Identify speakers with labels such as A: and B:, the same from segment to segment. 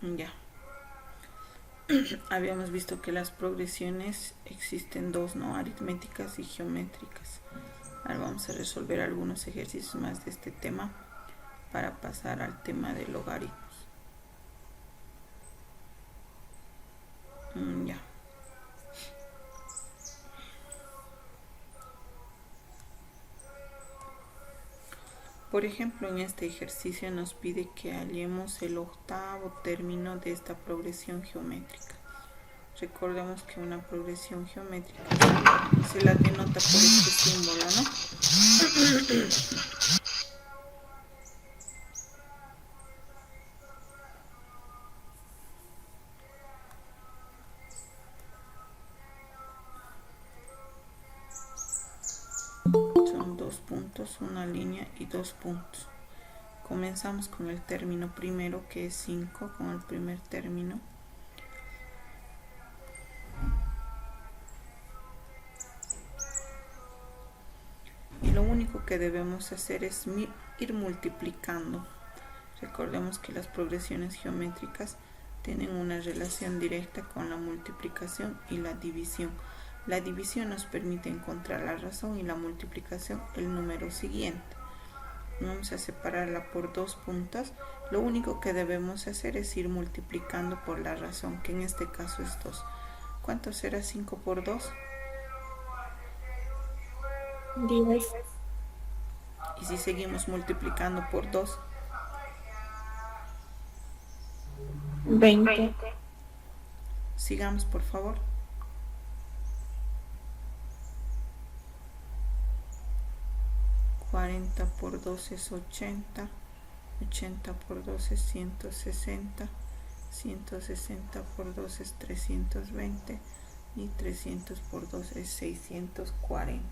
A: Ya. Habíamos visto que las progresiones existen dos, ¿no? Aritméticas y geométricas. Ahora vamos a resolver algunos ejercicios más de este tema para pasar al tema de logaritmos. Ya. Por ejemplo, en este ejercicio nos pide que hallemos el octavo término de esta progresión geométrica. Recordemos que una progresión geométrica se la denota por este símbolo, ¿no? Son dos puntos, una línea y dos puntos. Comenzamos con el término primero, que es 5, con el primer término. Y lo único que debemos hacer es ir multiplicando. Recordemos que las progresiones geométricas tienen una relación directa con la multiplicación y la división. La división nos permite encontrar la razón y la multiplicación el número siguiente. Vamos a separarla por dos puntas. Lo único que debemos hacer es ir multiplicando por la razón, que en este caso es 2. ¿Cuánto será 5 por 2?
B: 10.
A: Y si seguimos multiplicando por 2,
B: 20.
A: sigamos por favor. 40 por 2 es 80, 80 por 2 es 160, 160 por 2 es 320 y 300 por 2 es 640.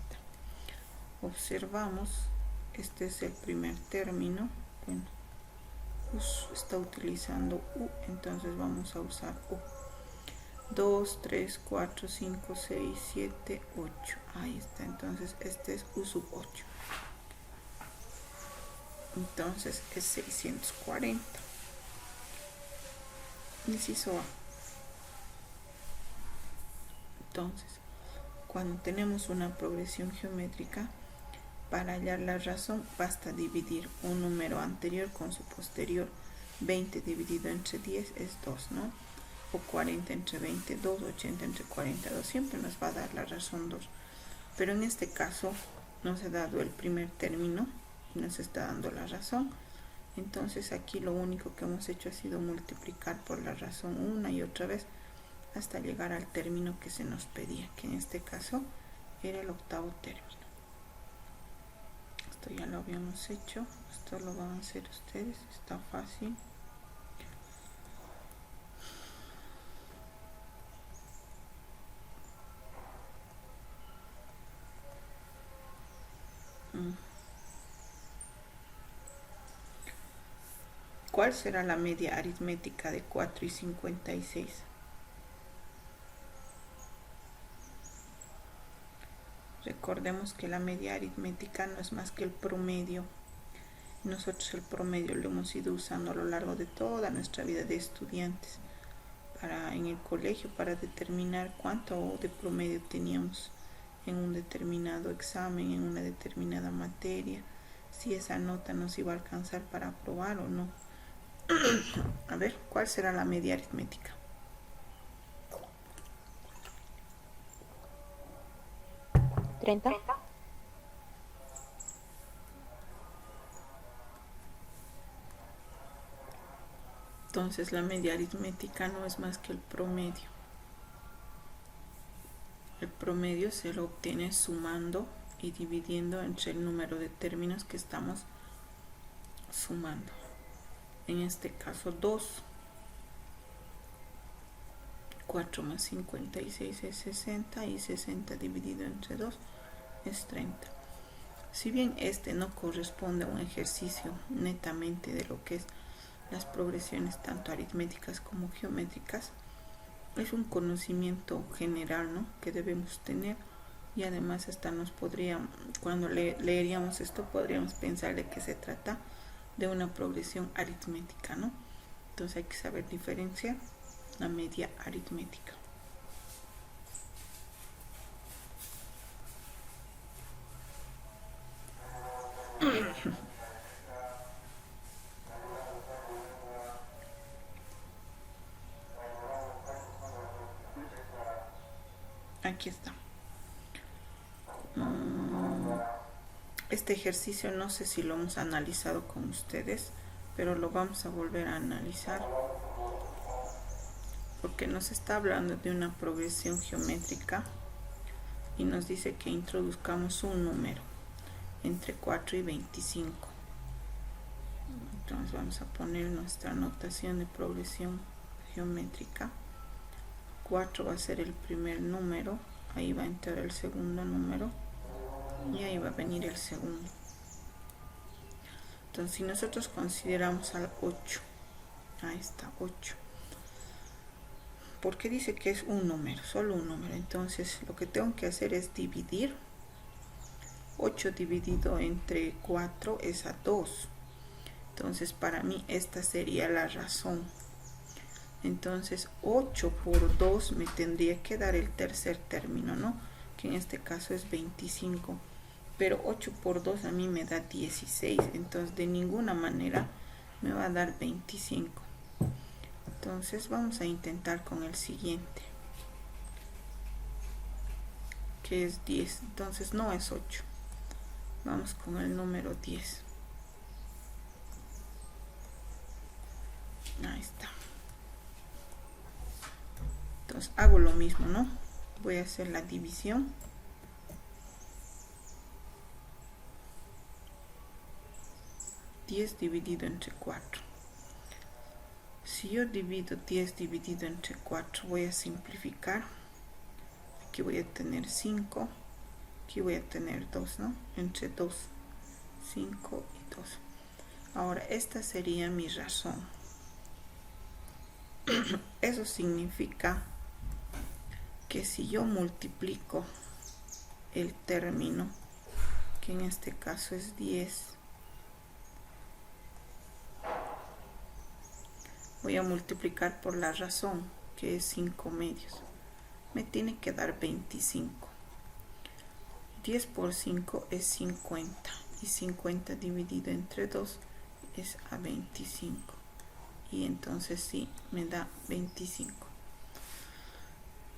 A: Observamos, este es el primer término. Bueno, está utilizando U, entonces vamos a usar U. 2, 3, 4, 5, 6, 7, 8. Ahí está, entonces este es U sub 8. Entonces es 640. Inciso A. Entonces, cuando tenemos una progresión geométrica, para hallar la razón basta dividir un número anterior con su posterior. 20 dividido entre 10 es 2, ¿no? O 40 entre 20, 2, 80 entre 42. Siempre nos va a dar la razón 2. Pero en este caso nos ha dado el primer término y nos está dando la razón. Entonces aquí lo único que hemos hecho ha sido multiplicar por la razón una y otra vez hasta llegar al término que se nos pedía, que en este caso era el octavo término. Esto ya lo habíamos hecho, esto lo van a hacer ustedes, está fácil. ¿Cuál será la media aritmética de 4 y 56? Recordemos que la media aritmética no es más que el promedio. Nosotros el promedio lo hemos ido usando a lo largo de toda nuestra vida de estudiantes en el colegio para determinar cuánto de promedio teníamos en un determinado examen, en una determinada materia, si esa nota nos iba a alcanzar para aprobar o no. A ver, ¿cuál será la media aritmética?
B: 30.
A: Entonces la media aritmética no es más que el promedio. El promedio se lo obtiene sumando y dividiendo entre el número de términos que estamos sumando. En este caso 2. 4 más 56 es 60 y 60 dividido entre 2 es 30. Si bien este no corresponde a un ejercicio netamente de lo que es las progresiones tanto aritméticas como geométricas, es un conocimiento general, ¿no?, que debemos tener, y además hasta nos podría, cuando leeríamos esto, podríamos pensar de que se trata de una progresión aritmética, ¿no? Entonces hay que saber diferenciar la media aritmética. Aquí está. Este ejercicio no sé si lo hemos analizado con ustedes, pero lo vamos a volver a analizar porque nos está hablando de una progresión geométrica y nos dice que introduzcamos un número entre 4 y 25. Entonces vamos a poner nuestra notación de progresión geométrica. 4 va a ser el primer número, ahí va a entrar el segundo número y ahí va a venir el segundo. Entonces si nosotros consideramos al 8, ahí está 8, porque dice que es un número, solo un número. Entonces lo que tengo que hacer es dividir. 8 dividido entre 4 es a 2. Entonces para mí esta sería la razón. Entonces 8 por 2 me tendría que dar el tercer término, ¿no? Que en este caso es 25. Pero 8 por 2 a mí me da 16. Entonces de ninguna manera me va a dar 25. Entonces vamos a intentar con el siguiente, que es 10. Entonces no es 8. Vamos con el número 10. Ahí está. Entonces hago lo mismo, ¿no? Voy a hacer la división. Dividido entre 4. Si yo divido 10 dividido entre 4, voy a simplificar. Aquí voy a tener 5. Aquí voy a tener 2, ¿no? Entre 2, 5 y 2. Ahora, esta sería mi razón. Eso significa que si yo multiplico el término, que en este caso es 10, voy a multiplicar por la razón, que es 5 medios. Me tiene que dar 25. 10 por 5 es 50. Y 50 dividido entre 2 es a 25. Y entonces sí, me da 25.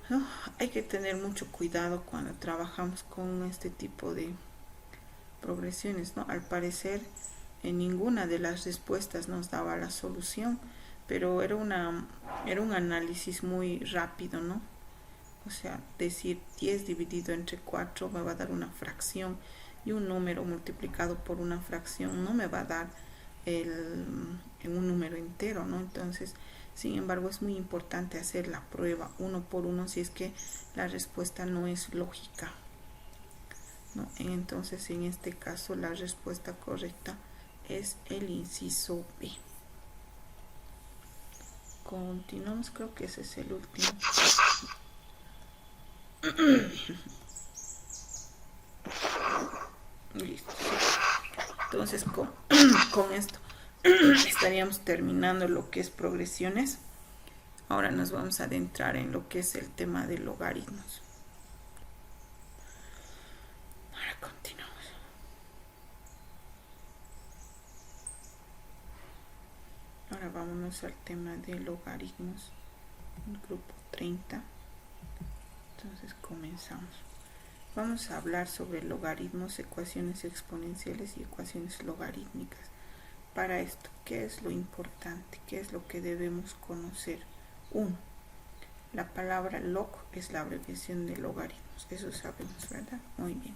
A: ¿No? Hay que tener mucho cuidado cuando trabajamos con este tipo de progresiones, ¿no? Al parecer, en ninguna de las respuestas nos daba la solución, pero era un análisis muy rápido, ¿no? O sea, decir 10 dividido entre 4 me va a dar una fracción, y un número multiplicado por una fracción no me va a dar un número entero, ¿no? Entonces, sin embargo, es muy importante hacer la prueba uno por uno si es que la respuesta no es lógica, ¿no? Entonces, en este caso, la respuesta correcta es el inciso B. Continuamos, creo que ese es el último. Listo. Entonces con esto estaríamos terminando lo que es progresiones. Ahora nos vamos a adentrar en lo que es el tema de logaritmos. Ahora continuamos. Ahora vámonos al tema de logaritmos, el grupo 30. Entonces comenzamos. Vamos a hablar sobre logaritmos, ecuaciones exponenciales y ecuaciones logarítmicas. Para esto, ¿qué es lo importante? ¿Qué es lo que debemos conocer? 1. La palabra log es la abreviación de logaritmos. Eso sabemos, ¿verdad? Muy bien.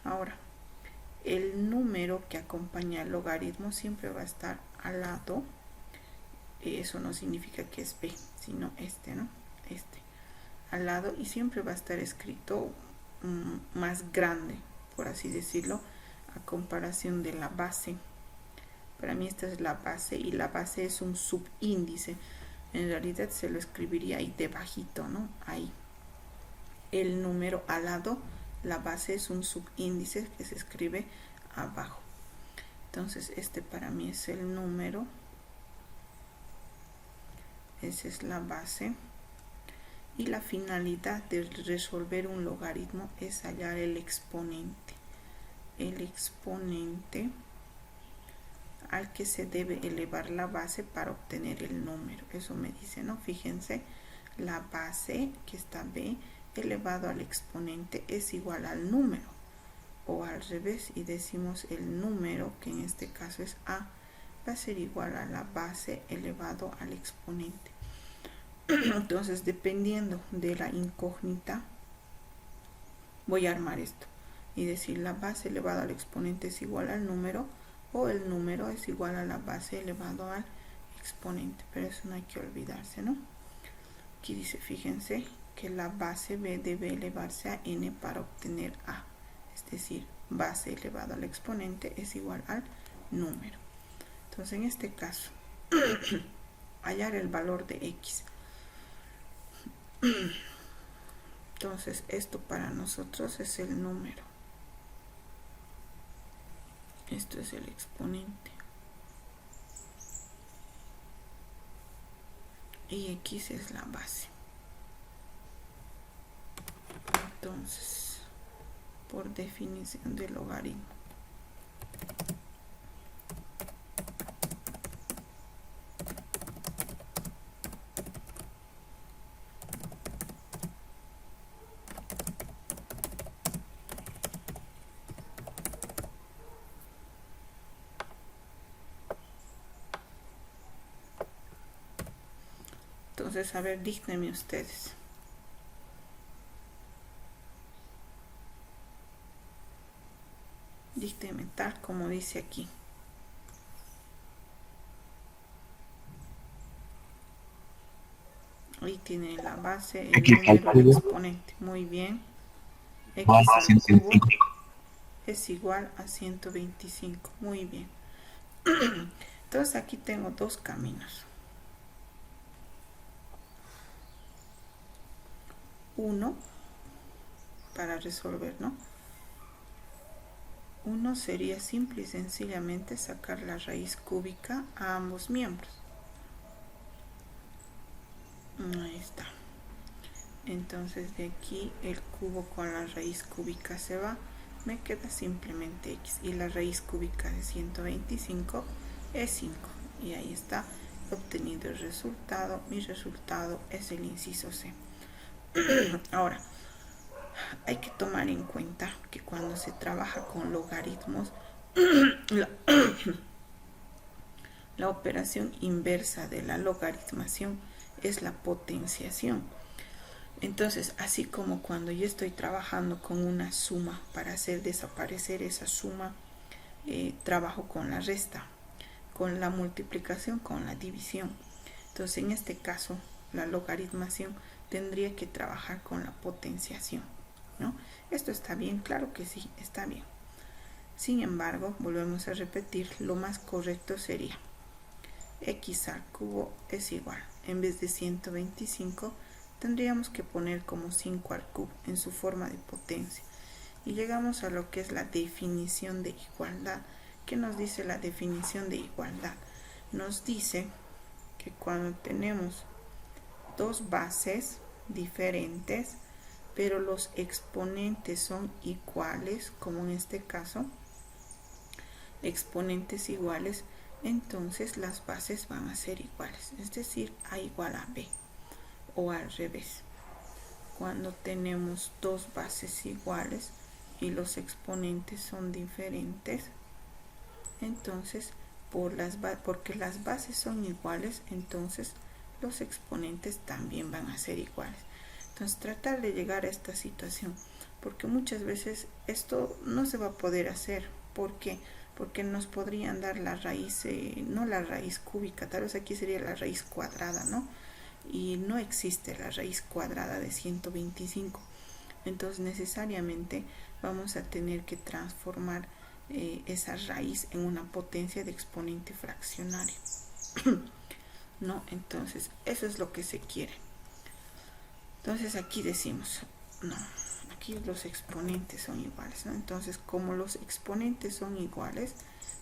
A: Ahora, el número que acompaña al logaritmo siempre va a estar al lado. Eso no significa que es b, sino este, ¿no? Este. Al lado, y siempre va a estar escrito más grande, por así decirlo, a comparación de la base. Para mí esta es la base, y la base es un subíndice. En realidad se lo escribiría ahí debajito, ¿no? Ahí. El número al lado, la base es un subíndice que se escribe abajo. Entonces este para mí es el número esa es la base. Y la finalidad de resolver un logaritmo es hallar el exponente. El exponente al que se debe elevar la base para obtener el número. Eso me dice, ¿no? Fíjense, la base, que está b, elevado al exponente es igual al número. O al revés, y decimos el número, que en este caso es a, va a ser igual a la base elevado al exponente. Entonces, dependiendo de la incógnita, voy a armar esto y decir la base elevado al exponente es igual al número, o el número es igual a la base elevado al exponente. Pero eso no hay que olvidarse, ¿no? Aquí dice, fíjense que la base b debe elevarse a n para obtener a. Es decir, base elevado al exponente es igual al número. Entonces, en este caso, hallar el valor de x. Entonces, esto para nosotros es el número. Esto es el exponente. Y x es la base. Entonces, por definición del logaritmo, entonces, a ver, dígnenme ustedes. Dígnenme tal como dice aquí. Ahí tiene la base, el número, el exponente. Muy bien. X al cubo es igual a 125. Muy bien. Entonces aquí tengo dos caminos. Uno, para resolver, ¿no? Uno sería simple y sencillamente sacar la raíz cúbica a ambos miembros. Ahí está. Entonces de aquí el cubo con la raíz cúbica se va. Me queda simplemente x. Y la raíz cúbica de 125 es 5. Y ahí está obtenido el resultado. Mi resultado es el inciso C. Ahora, hay que tomar en cuenta que cuando se trabaja con logaritmos, la operación inversa de la logaritmación es la potenciación. Entonces, así como cuando yo estoy trabajando con una suma para hacer desaparecer esa suma, trabajo con la resta, con la multiplicación, con la división. Entonces, en este caso, la logaritmación tendría que trabajar con la potenciación, ¿no? ¿Esto está bien? Claro que sí, está bien. Sin embargo, volvemos a repetir, lo más correcto sería x al cubo es igual, en vez de 125, tendríamos que poner como 5 al cubo en su forma de potencia. Y llegamos a lo que es la definición de igualdad. ¿Qué nos dice la definición de igualdad? Nos dice que cuando tenemos dos bases diferentes, pero los exponentes son iguales, como en este caso, exponentes iguales, entonces las bases van a ser iguales, es decir, a igual a b. O al revés, cuando tenemos dos bases iguales y los exponentes son diferentes, entonces porque las bases son iguales, entonces los exponentes también van a ser iguales. Entonces, tratar de llegar a esta situación, porque muchas veces esto no se va a poder hacer. ¿Por qué? Porque nos podrían dar la raíz, no la raíz cúbica, tal vez aquí sería la raíz cuadrada, ¿no? Y no existe la raíz cuadrada de 125. Entonces, necesariamente vamos a tener que transformar esa raíz en una potencia de exponente fraccionario. ¿No? Entonces, eso es lo que se quiere. Entonces, aquí decimos, no, aquí los exponentes son iguales, ¿no? Entonces, como los exponentes son iguales,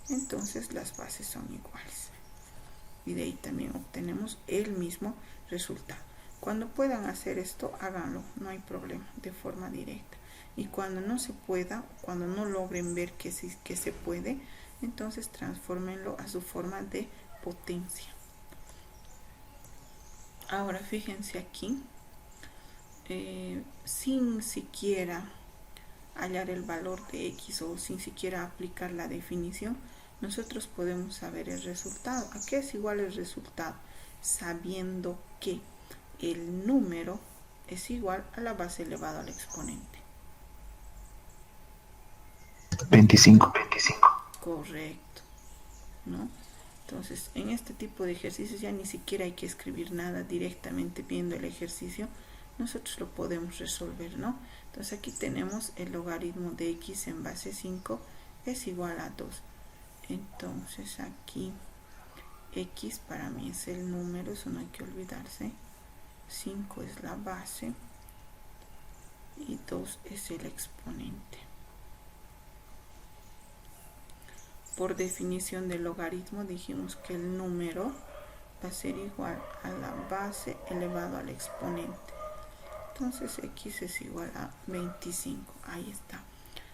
A: entonces las bases son iguales. y de ahí también obtenemos el mismo resultado. Cuando puedan hacer esto, háganlo, no hay problema, de forma directa. Y cuando no se pueda, cuando no logren ver que se puede, entonces transfórmenlo a su forma de potencia. Ahora fíjense aquí, sin siquiera hallar el valor de x o sin siquiera aplicar la definición, nosotros podemos saber el resultado. ¿A qué es igual el resultado? Sabiendo que el número es igual a la base elevada al exponente.
C: 25.
A: Correcto, ¿no? Entonces, en este tipo de ejercicios ya ni siquiera hay que escribir nada, directamente viendo el ejercicio nosotros lo podemos resolver, ¿no? Entonces aquí tenemos el logaritmo de x en base 5 es igual a 2. Entonces aquí x para mí es el número, eso no hay que olvidarse. 5 es la base y 2 es el exponente. Por definición del logaritmo dijimos que el número va a ser igual a la base elevado al exponente. Entonces x es igual a 25. Ahí está.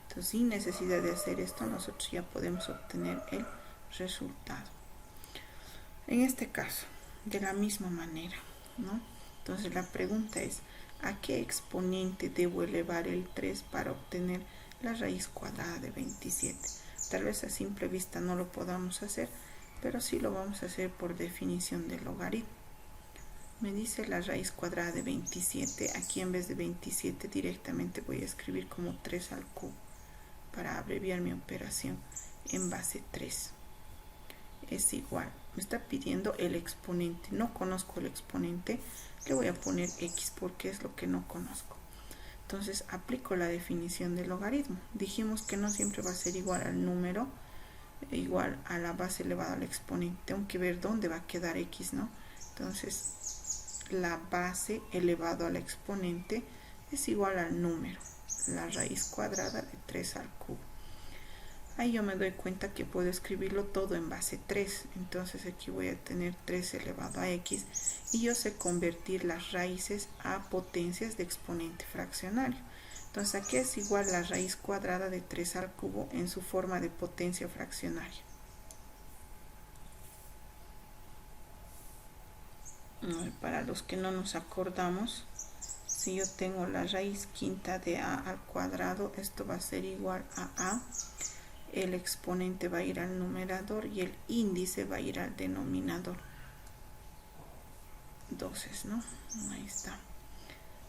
A: Entonces, sin necesidad de hacer esto, nosotros ya podemos obtener el resultado. En este caso, de la misma manera, ¿no? Entonces, la pregunta es, ¿a qué exponente debo elevar el 3 para obtener la raíz cuadrada de 27? Tal vez a simple vista no lo podamos hacer, pero sí lo vamos a hacer por definición del logaritmo. Me dice la raíz cuadrada de 27. Aquí en vez de 27 directamente voy a escribir como 3 al cubo para abreviar mi operación. En base 3 es igual. Me está pidiendo el exponente. No conozco el exponente. Le voy a poner x porque es lo que no conozco. Entonces aplico la definición del logaritmo. Dijimos que no siempre va a ser igual al número, igual a la base elevada al exponente. Tengo que ver dónde va a quedar x, ¿no? Entonces la base elevado al exponente es igual al número, la raíz cuadrada de 3 al cubo. Ahí yo me doy cuenta que puedo escribirlo todo en base 3. Entonces aquí voy a tener 3 elevado a x y yo sé convertir las raíces a potencias de exponente fraccionario. Entonces aquí es igual la raíz cuadrada de 3 al cubo en su forma de potencia fraccionaria. Para los que no nos acordamos, si yo tengo la raíz quinta de a al cuadrado, esto va a ser igual a el exponente va a ir al numerador y el índice va a ir al denominador. 12, ¿no? Ahí está.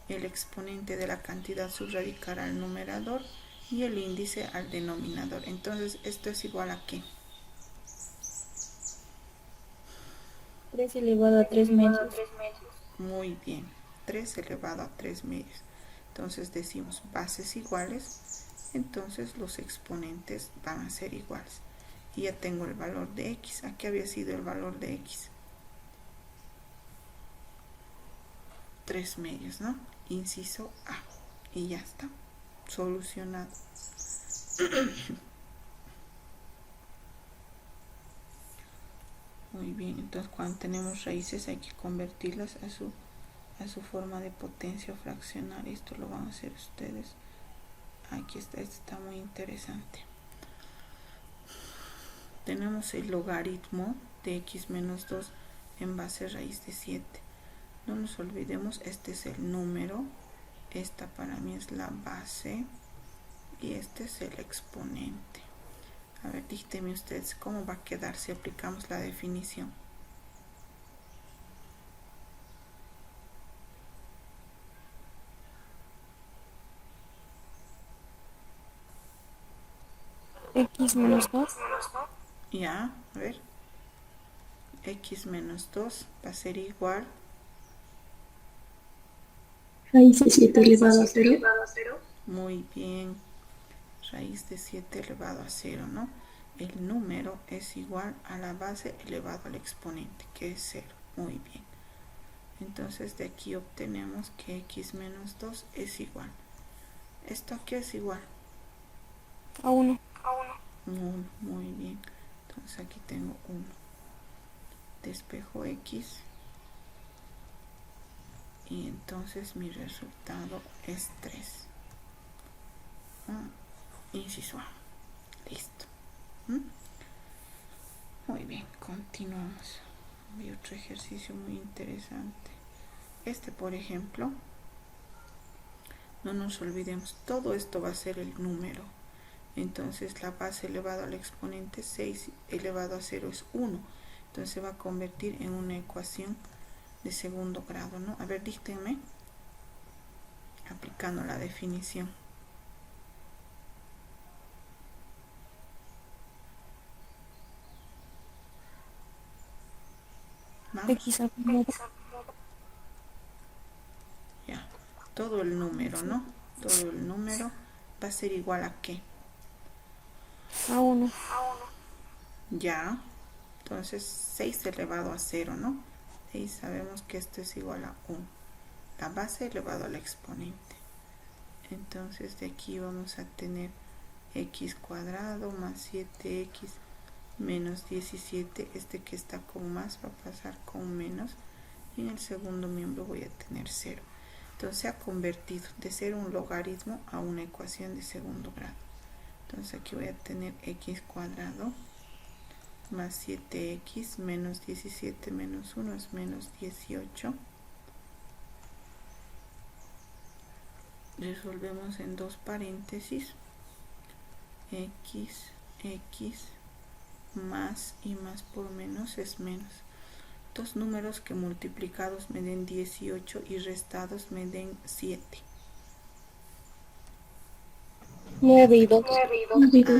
A: El exponente de la cantidad subradical al numerador y el índice al denominador. Entonces, ¿esto es igual a qué?
B: 3 elevado a 3 medios.
A: Muy bien, 3 elevado a 3 medios. Entonces decimos bases iguales, entonces los exponentes van a ser iguales. Y ya tengo el valor de x. Aquí había sido el valor de x. 3 medios, ¿no? Inciso A. Y ya está. Solucionado. Muy bien, entonces cuando tenemos raíces hay que convertirlas a su forma de potencia fraccionaria. Esto lo van a hacer ustedes. Aquí está, esto está muy interesante. Tenemos el logaritmo de x menos 2 en base raíz de 7. No nos olvidemos, este es el número, esta para mí es la base y este es el exponente. A ver, díganme ustedes cómo va a quedar si aplicamos la definición.
B: X menos 2.
A: Ya, a ver. X menos 2 va a ser igual.
B: Raíz de 7 elevado a 0.
A: Muy bien. Raíz de 7 elevado a 0, ¿no? El número es igual a la base elevado al exponente, que es 0. Muy bien. Entonces de aquí obtenemos que x menos 2 es igual. ¿Esto aquí es igual?
B: A 1.
A: 1. Muy bien. Entonces aquí tengo 1. despejo X y entonces mi resultado es 3. Inciso A. Listo. Muy bien, continuamos. Hay otro ejercicio muy interesante. Este, por ejemplo, no nos olvidemos, todo esto va a ser el número. Entonces la base elevado al exponente 6 elevado a 0 es 1. Entonces se va a convertir en una ecuación de segundo grado, ¿no? A ver, díctenme, aplicando la definición. ¿Vamos?
B: X al cuadrado.
A: Ya, todo el número, ¿no? Todo el número va a ser igual a ¿qué?
B: A 1.
A: Ya, entonces 6 elevado a 0, ¿no? Y sabemos que esto es igual a 1. La base elevado al exponente. Entonces de aquí vamos a tener x cuadrado más 7x menos 17. Este que está con más va a pasar con menos. Y en el segundo miembro voy a tener 0. Entonces se ha convertido de ser un logaritmo a una ecuación de segundo grado. Entonces aquí voy a tener x cuadrado más 7x menos 17 menos 1 es menos 18. Resolvemos en dos paréntesis. X más y más por menos es menos. Dos números que multiplicados me den 18 y restados me den 7.
B: 9 y 2.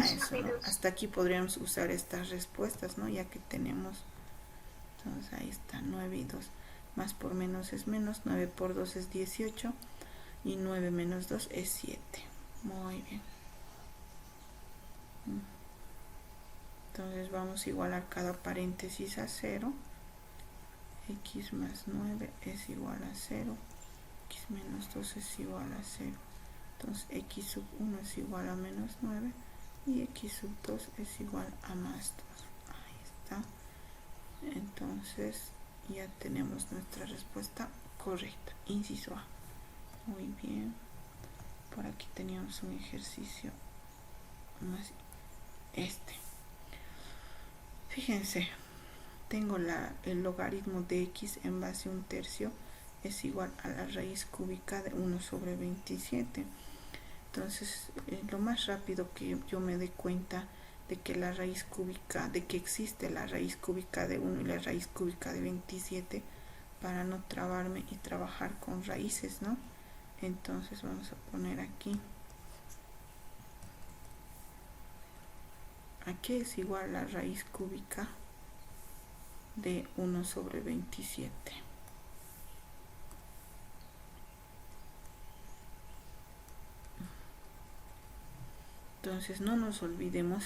A: Eso, ¿no? Hasta aquí podríamos usar estas respuestas, ¿no? Ya que tenemos, entonces ahí está, 9 y 2. Más por menos es menos, 9 por 2 es 18 y 9 menos 2 es 7. Muy bien. Entonces vamos a igualar cada paréntesis a 0. X más 9 es igual a 0. X menos 2 es igual a 0. Entonces x sub 1 es igual a menos 9 y x sub 2 es igual a más 2. Ahí está. Entonces ya tenemos nuestra respuesta correcta. Inciso A. Muy bien. Por aquí teníamos un ejercicio más. Fíjense, tengo el logaritmo de x en base a un tercio es igual a la raíz cúbica de 1 sobre 27. Entonces, lo más rápido que yo me dé cuenta de que la raíz cúbica, de que existe la raíz cúbica de 1 y la raíz cúbica de 27, para no trabarme y trabajar con raíces, ¿no? Entonces vamos a poner aquí. Aquí es igual la raíz cúbica de 1 sobre 27. Entonces no nos olvidemos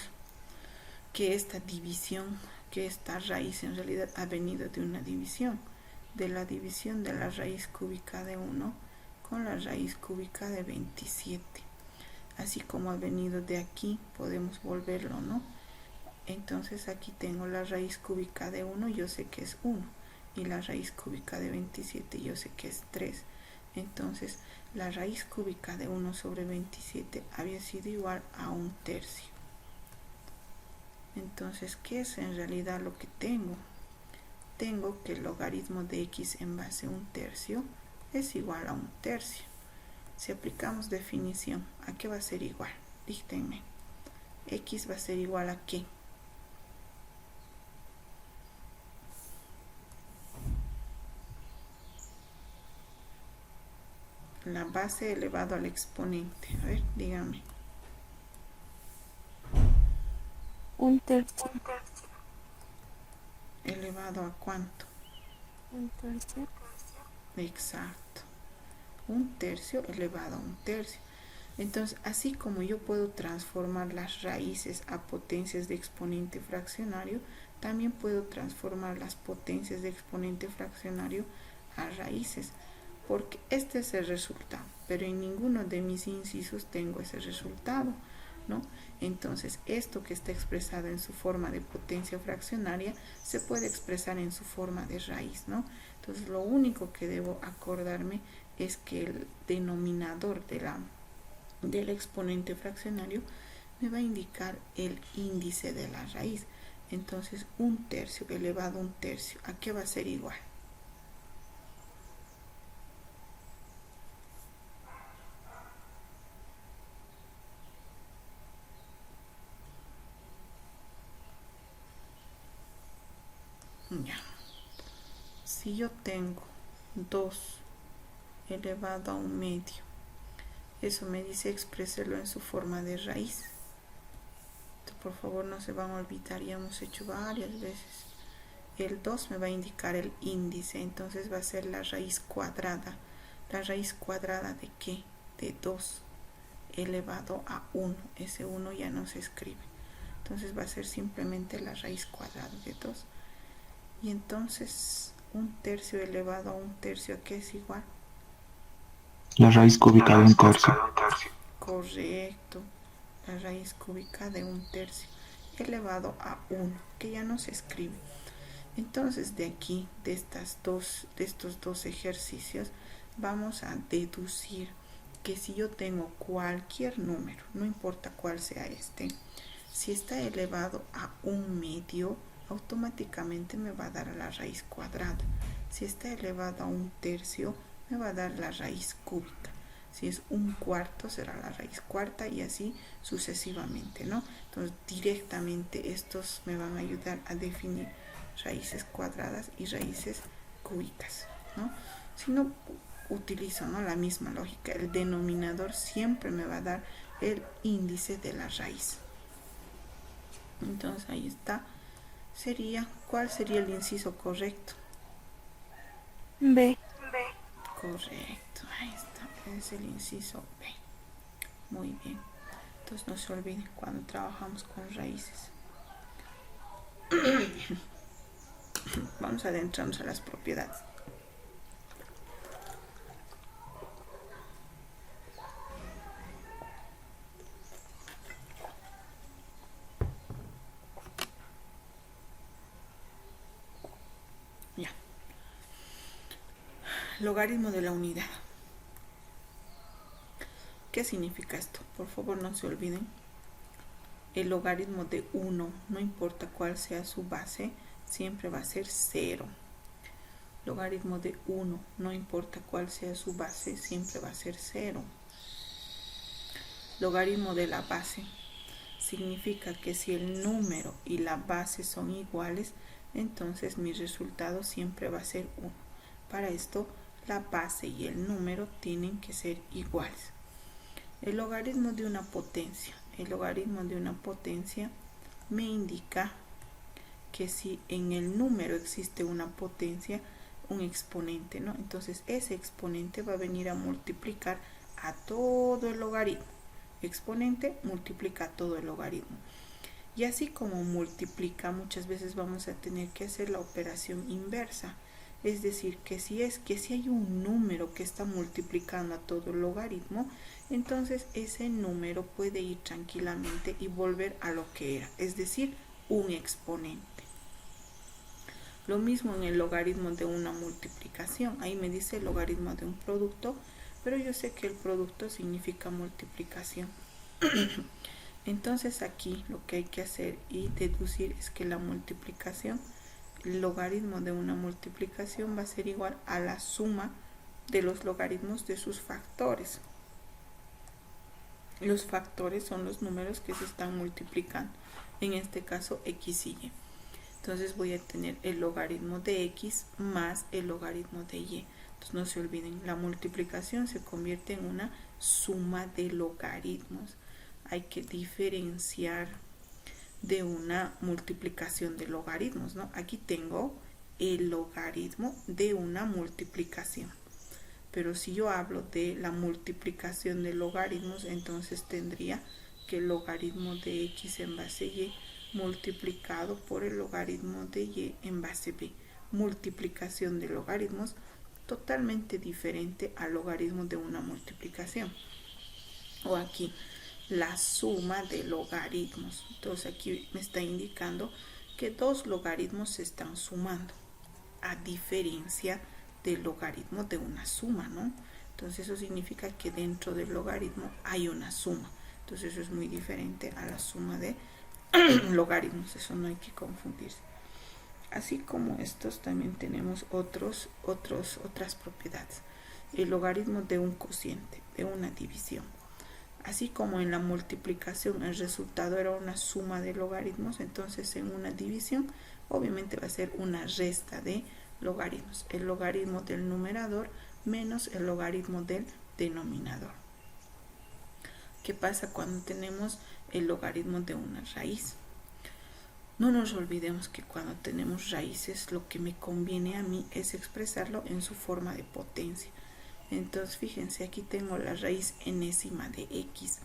A: que esta división, que esta raíz en realidad ha venido de una división, de la división de la raíz cúbica de 1 con la raíz cúbica de 27. Así como ha venido de aquí, podemos volverlo, ¿no? Entonces aquí tengo la raíz cúbica de 1, yo sé que es 1. Y la raíz cúbica de 27, yo sé que es 3. Entonces la raíz cúbica de 1 sobre 27 había sido igual a un tercio. Entonces, ¿qué es en realidad lo que tengo? Tengo que el logaritmo de x en base a un tercio es igual a un tercio. Si aplicamos definición, ¿a qué va a ser igual? Díctenme. X va a ser igual a ¿qué? La base elevado al exponente. A ver, dígame.
B: Un tercio.
A: ¿Elevado a cuánto?
B: Un tercio.
A: Exacto. Un tercio elevado a un tercio. Entonces, así como yo puedo transformar las raíces a potencias de exponente fraccionario, también puedo transformar las potencias de exponente fraccionario a raíces, porque este es el resultado, pero en ninguno de mis incisos tengo ese resultado. ¿no? Entonces, esto que está expresado en su forma de potencia fraccionaria se puede expresar en su forma de raíz, ¿no? Entonces, lo único que debo acordarme es que el denominador del exponente fraccionario me va a indicar el índice de la raíz. Entonces, 1/3 elevado a 1/3, ¿a qué va a ser igual? Ya. Si yo tengo 2 elevado a 1/2, eso me dice expresarlo en su forma de raíz. Entonces, por favor, no se van a olvidar, ya hemos hecho varias veces. El 2 me va a indicar el índice, entonces va a ser la raíz cuadrada. ¿La raíz cuadrada de qué? De 2 elevado a 1. Ese 1 ya no se escribe. Entonces va a ser simplemente la raíz cuadrada de 2. Y entonces 1/3 elevado a 1/3, ¿a qué es igual?
C: La raíz cúbica de 1/3.
A: Correcto. La raíz cúbica de 1/3 elevado a 1, que ya no se escribe. Entonces, de aquí, de estos dos ejercicios, vamos a deducir que si yo tengo cualquier número, no importa cuál sea este, si está elevado a 1/2, automáticamente me va a dar la raíz cuadrada. Si está elevado a 1/3, me va a dar la raíz cúbica. Si es 1/4, será la raíz cuarta, y así sucesivamente, ¿no? Entonces, directamente estos me van a ayudar a definir raíces cuadradas y raíces cúbicas, ¿no? Si no utilizo, ¿no?, la misma lógica, el denominador siempre me va a dar el índice de la raíz. Entonces ahí está. ¿Cuál sería el inciso correcto?
B: B.
A: Correcto, ahí está, es el inciso B. Muy bien. Entonces no se olviden cuando trabajamos con raíces. Vamos a adentrarnos a las propiedades. Ya. Logaritmo de la unidad. ¿Qué significa esto? Por favor, no se olviden. El logaritmo de 1, no importa cuál sea su base, siempre va a ser 0. Logaritmo de 1, no importa cuál sea su base, siempre va a ser 0. Logaritmo de la base significa que si el número y la base son iguales, entonces mi resultado siempre va a ser 1. Para esto, la base y el número tienen que ser iguales. El logaritmo de una potencia. El logaritmo de una potencia me indica que si en el número existe una potencia, un exponente, ¿no? Entonces ese exponente va a venir a multiplicar a todo el logaritmo. Exponente multiplica a todo el logaritmo. Y así como multiplica, muchas veces vamos a tener que hacer la operación inversa. Es decir, que si hay un número que está multiplicando a todo el logaritmo, entonces ese número puede ir tranquilamente y volver a lo que era, es decir, un exponente. Lo mismo en el logaritmo de una multiplicación. Ahí me dice el logaritmo de un producto, pero yo sé que el producto significa multiplicación. Entonces aquí lo que hay que hacer y deducir es que la multiplicación, el logaritmo de una multiplicación va a ser igual a la suma de los logaritmos de sus factores. Los factores son los números que se están multiplicando, en este caso x y y. Entonces voy a tener el logaritmo de x más el logaritmo de y. Entonces no se olviden, la multiplicación se convierte en una suma de logaritmos. Hay que diferenciar de una multiplicación de logaritmos, ¿no? Aquí tengo el logaritmo de una multiplicación. Pero si yo hablo de la multiplicación de logaritmos, entonces tendría que el logaritmo de x en base y multiplicado por el logaritmo de y en base b. Multiplicación de logaritmos totalmente diferente al logaritmo de una multiplicación. O aquí, la suma de logaritmos. Entonces aquí me está indicando que dos logaritmos se están sumando, a diferencia del logaritmo de una suma, ¿no? Entonces eso significa que dentro del logaritmo hay una suma. Entonces eso es muy diferente a la suma de logaritmos, eso no hay que confundirse. Así como estos, también tenemos otras propiedades. El logaritmo de un cociente, de una división. Así como en la multiplicación el resultado era una suma de logaritmos, entonces en una división obviamente va a ser una resta de logaritmos. El logaritmo del numerador menos el logaritmo del denominador. ¿Qué pasa cuando tenemos el logaritmo de una raíz? No nos olvidemos que cuando tenemos raíces, lo que me conviene a mí es expresarlo en su forma de potencia. Entonces, fíjense, aquí tengo la raíz enésima de x.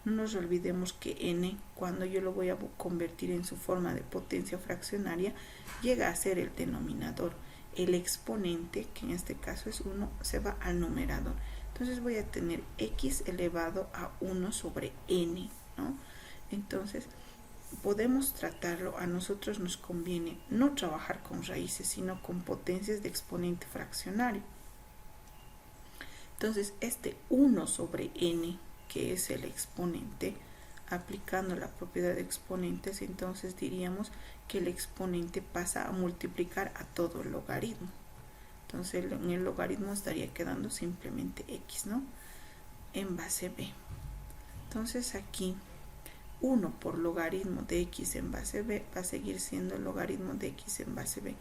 A: No nos olvidemos que n, cuando yo lo voy a convertir en su forma de potencia fraccionaria, llega a ser el denominador. El exponente, que en este caso es 1, se va al numerador. Entonces voy a tener x elevado a 1 sobre n, ¿no? Entonces, podemos tratarlo, a nosotros nos conviene no trabajar con raíces, sino con potencias de exponente fraccionario. Entonces, este 1 sobre n, que es el exponente, aplicando la propiedad de exponentes, entonces diríamos que el exponente pasa a multiplicar a todo el logaritmo. Entonces, en el logaritmo estaría quedando simplemente x, ¿no? En base b. Entonces, aquí 1 por logaritmo de x en base b va a seguir siendo el logaritmo de x en base b.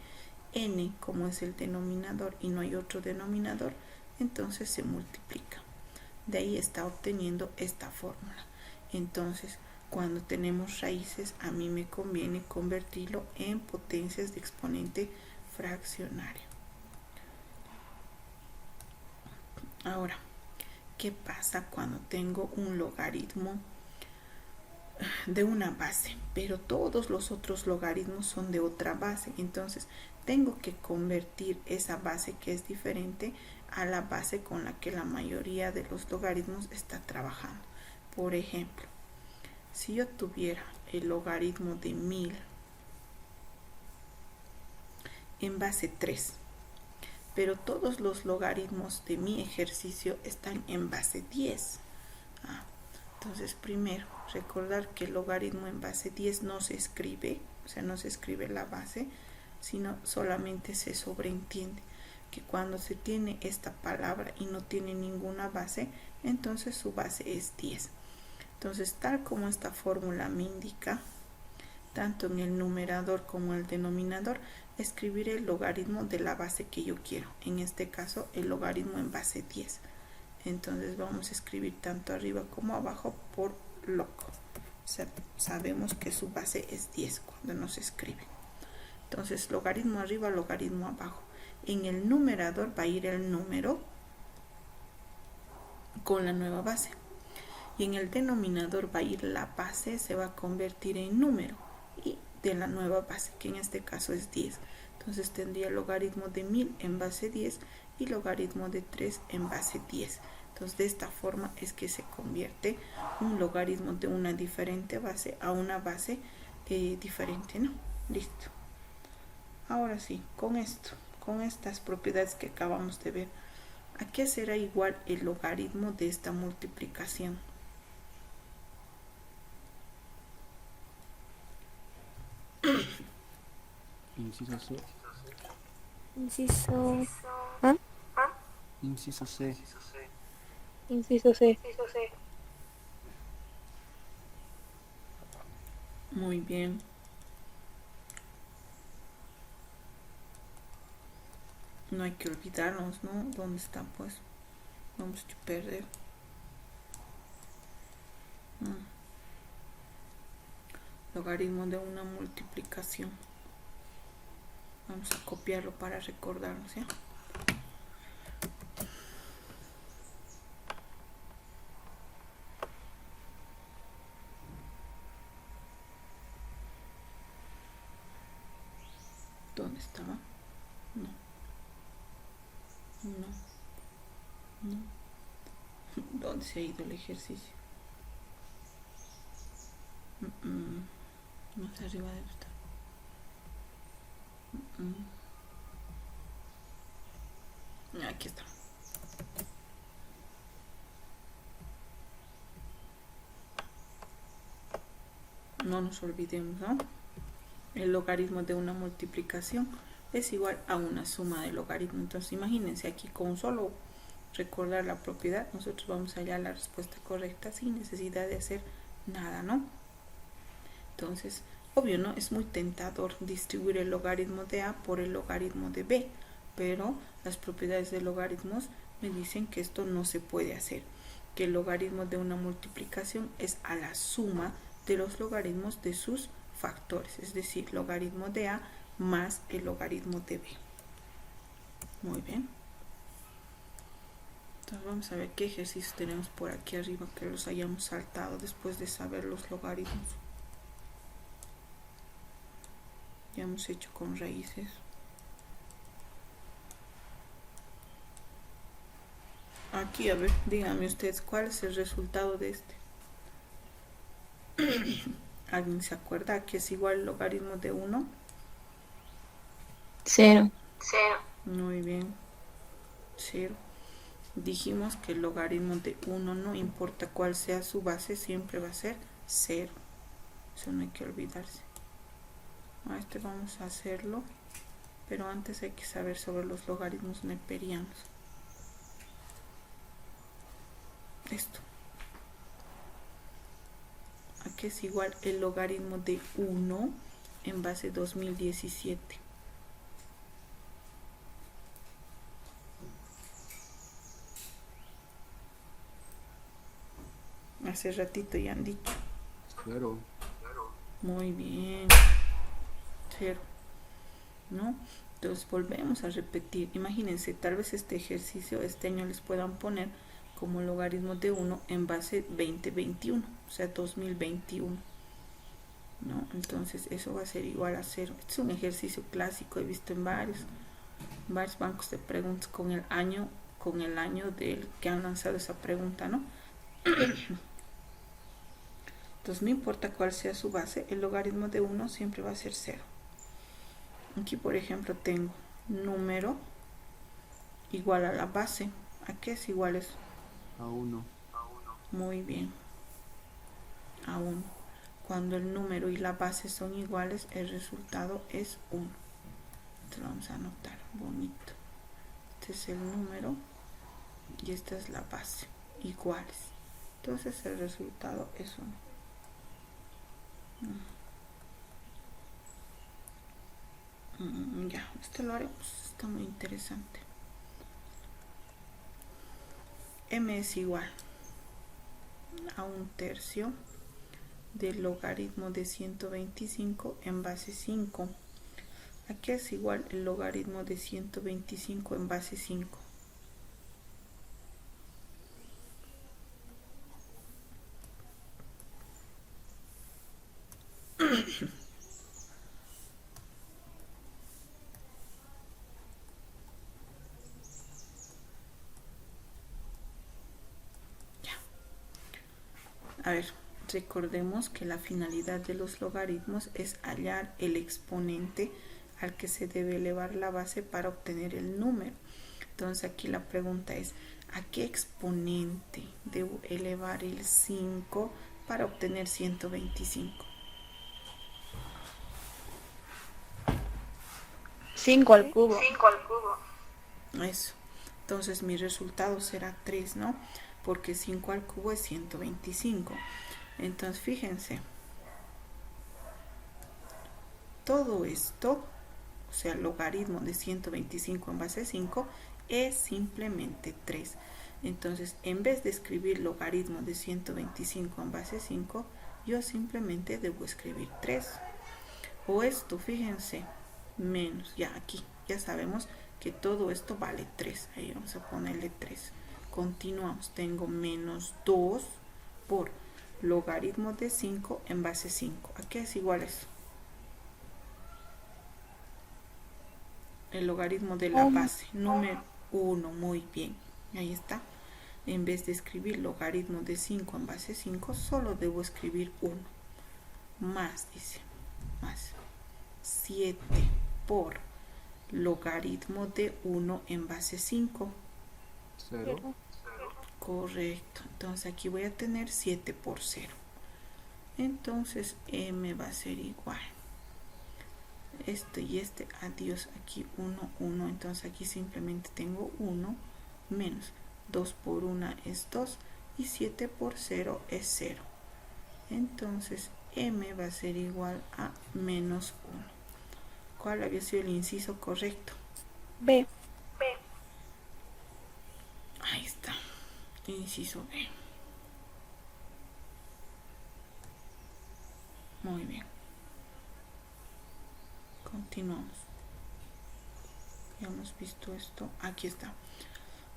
A: N, como es el denominador y no hay otro denominador, entonces se multiplica. De ahí está obteniendo esta fórmula. Entonces, cuando tenemos raíces, a mí me conviene convertirlo en potencias de exponente fraccionario. Ahora, ¿qué pasa cuando tengo un logaritmo de una base, pero todos los otros logaritmos son de otra base? Entonces tengo que convertir esa base que es diferente a la base con la que la mayoría de los logaritmos está trabajando. Por ejemplo, si yo tuviera el logaritmo de 1000 en base 3, pero todos los logaritmos de mi ejercicio están en base 10. Entonces, primero, recordar que el logaritmo en base 10 no se escribe, o sea, no se escribe la base, sino solamente se sobreentiende que cuando se tiene esta palabra y no tiene ninguna base, entonces su base es 10. Entonces, tal como esta fórmula me indica, tanto en el numerador como en el denominador, escribiré el logaritmo de la base que yo quiero. En este caso, el logaritmo en base 10. Entonces vamos a escribir tanto arriba como abajo por loco. O sea, sabemos que su base es 10 cuando no se escribe. Entonces, logaritmo arriba, logaritmo abajo. En el numerador va a ir el número con la nueva base. Y en el denominador va a ir la base, se va a convertir en número. Y de la nueva base, que en este caso es 10. Entonces tendría logaritmo de 1000 en base 10 y logaritmo de 3 en base 10. Entonces, de esta forma es que se convierte un logaritmo de una diferente base a una base diferente, ¿no? Listo. Ahora sí, con estas propiedades que acabamos de ver, ¿a qué será igual el logaritmo de esta multiplicación?
D: Inciso C.
B: Inciso ¿ah?
D: Inciso C.
B: Inciso C.
A: Muy bien. No hay que olvidarnos, ¿no? ¿Dónde está? Pues vamos a perder. Logaritmo de una multiplicación. Vamos a copiarlo para recordarnos, ¿ya? ¿Dónde estaba? No. ¿Dónde se ha ido el ejercicio? Más arriba debe estar. Aquí está. No nos olvidemos, ¿no? El logaritmo de una multiplicación es igual a una suma de logaritmos. Entonces imagínense aquí con solo recordar la propiedad nosotros vamos a hallar la respuesta correcta sin necesidad de hacer nada, ¿no? Entonces, obvio, ¿no? Es muy tentador distribuir el logaritmo de A por el logaritmo de B, pero las propiedades de logaritmos me dicen que esto no se puede hacer, que el logaritmo de una multiplicación es a la suma de los logaritmos de sus factores, es decir, logaritmo de A más el logaritmo de B. Muy bien. Entonces vamos a ver qué ejercicios tenemos por aquí arriba que los hayamos saltado después de saber los logaritmos. Ya hemos hecho con raíces. Aquí, a ver, díganme ustedes cuál es el resultado de este. ¿Alguien se acuerda que es igual al logaritmo de 1?
B: 0.
A: Muy bien. 0. Dijimos que el logaritmo de 1, no importa cuál sea su base, siempre va a ser 0. Eso no hay que olvidarse. A este vamos a hacerlo, pero antes hay que saber sobre los logaritmos neperianos. Esto. ¿A qué es igual el logaritmo de 1 en base 2017? Hace ratito ya han dicho.
D: 0.
A: Muy bien. 0. ¿No? Entonces volvemos a repetir. Imagínense, tal vez este ejercicio este año les puedan poner como logaritmo de 1 en base 2021, o sea 2021. ¿No? Entonces eso va a ser igual a 0. Este es un ejercicio clásico, he visto en varios bancos de preguntas con el año del que han lanzado esa pregunta, ¿no? Entonces no importa cuál sea su base, el logaritmo de 1 siempre va a ser 0. Aquí por ejemplo tengo número igual a la base. ¿A qué es igual eso?
D: A 1.
A: Muy bien. A 1. Cuando el número y la base son iguales, el resultado es 1. Entonces lo vamos a anotar bonito. Este es el número y esta es la base. Iguales. Entonces el resultado es 1. Ya, este lo haremos. Está muy interesante. M es igual a 1/3 del logaritmo de 125 en base 5. ¿A qué es igual el logaritmo de 125 en base 5? A ver, recordemos que la finalidad de los logaritmos es hallar el exponente al que se debe elevar la base para obtener el número. Entonces aquí la pregunta es, ¿a qué exponente debo elevar el 5 para obtener 125?
B: 5 al cubo.
A: Eso. Entonces mi resultado será 3, ¿no? Porque 5 al cubo es 125. Entonces fíjense, todo esto, o sea, el logaritmo de 125 en base 5 es simplemente 3. Entonces, en vez de escribir logaritmo de 125 en base 5, yo simplemente debo escribir 3. O esto, fíjense, menos, ya aquí, ya sabemos que todo esto vale 3. Ahí vamos a ponerle 3. Continuamos, tengo menos 2 por logaritmo de 5 en base 5. ¿A qué es igual eso? El logaritmo de la base, número 1, muy bien, ahí está. En vez de escribir logaritmo de 5 en base 5, solo debo escribir 1. más, dice, más 7 por logaritmo de 1 en base 5.
D: 0.
A: Correcto. Entonces aquí voy a tener 7 por 0. Entonces m va a ser igual. Este y este, adiós, aquí 1, 1. Entonces aquí simplemente tengo 1 menos 2 por 1 es 2 y 7 por 0 es 0. Entonces m va a ser igual a menos 1. ¿Cuál había sido el inciso correcto?
B: B.
A: Ahí está. Inciso B. Muy bien. Continuamos. Ya hemos visto esto. Aquí está.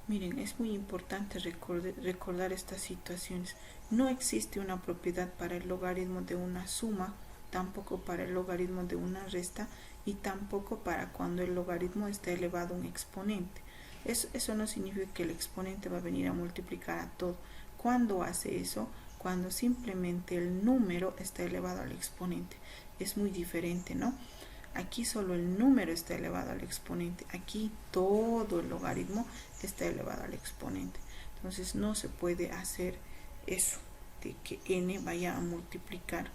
A: Miren, es muy importante recordar estas situaciones. No existe una propiedad para el logaritmo de una suma, tampoco para el logaritmo de una resta y tampoco para cuando el logaritmo está elevado a un exponente. Eso no significa que el exponente va a venir a multiplicar a todo. ¿Cuándo hace eso? Cuando simplemente el número está elevado al exponente. Es muy diferente, ¿no? Aquí solo el número está elevado al exponente. Aquí todo el logaritmo está elevado al exponente. Entonces no se puede hacer eso de que n vaya a multiplicar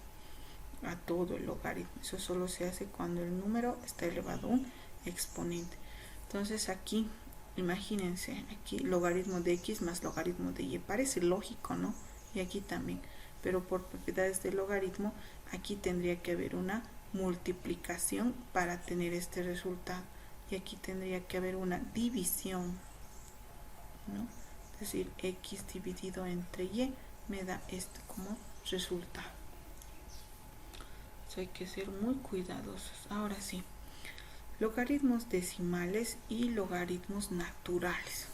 A: a todo el logaritmo. Eso solo se hace cuando el número está elevado a un exponente. Entonces aquí, imagínense, aquí logaritmo de x más logaritmo de y. Parece lógico, ¿no? Y aquí también. Pero por propiedades del logaritmo, aquí tendría que haber una multiplicación para tener este resultado. Y aquí tendría que haber una división, ¿no? Es decir, x dividido entre y me da esto como resultado. Hay que ser muy cuidadosos. Ahora sí, logaritmos decimales y logaritmos naturales.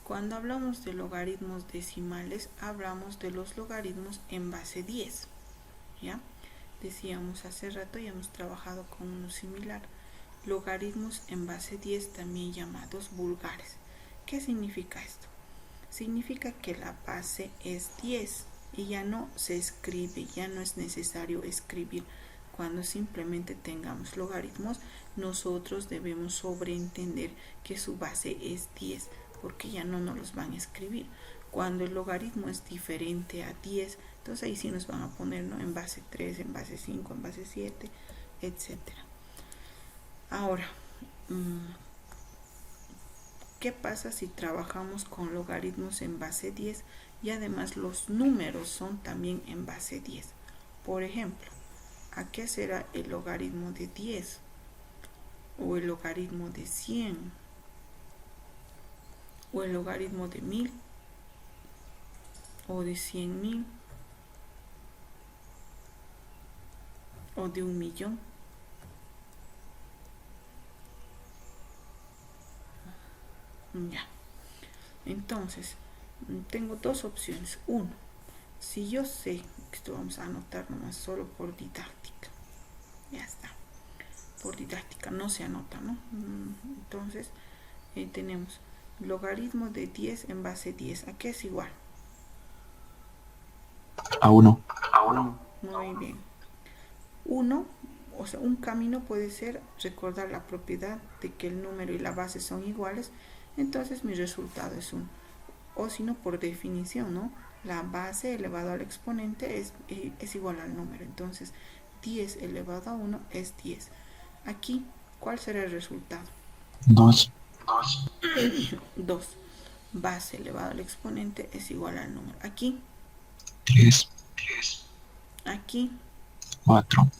A: Cuando hablamos de logaritmos decimales, hablamos de los logaritmos en base 10. ¿Ya? Decíamos hace rato y hemos trabajado con uno similar. Logaritmos en base 10, también llamados vulgares. ¿Qué significa esto? Significa que la base es 10. Y ya no se escribe, ya no es necesario escribir. Cuando simplemente tengamos logaritmos, nosotros debemos sobreentender que su base es 10, porque ya no nos los van a escribir. Cuando el logaritmo es diferente a 10, entonces ahí sí nos van a poner, ¿no?, en base 3, en base 5, en base 7, etc. Ahora, ¿qué pasa si trabajamos con logaritmos en base 10 y además los números son también en base 10? Por ejemplo, ¿a qué será el logaritmo de 10? ¿O el logaritmo de 100? ¿O el logaritmo de 1000? ¿O de 100.000? ¿O de 1.000.000? Ya. Entonces, tengo dos opciones. Uno, si yo sé, esto vamos a anotar nomás solo por didáctica. Ya está. Por didáctica no se anota, ¿no? Entonces, tenemos logaritmo de 10 en base 10. ¿A qué es igual?
C: A 1.
A: Muy bien. 1, o sea, un camino puede ser recordar la propiedad de que el número y la base son iguales. Entonces mi resultado es 1. O si no, por definición, ¿no?, la base elevado al exponente es igual al número. Entonces 10 elevado a 1 es 10. Aquí, ¿cuál será el resultado?
C: 2.
A: 2. Base elevado al exponente es igual al número. Aquí.
C: 3.
A: Aquí.
C: 4.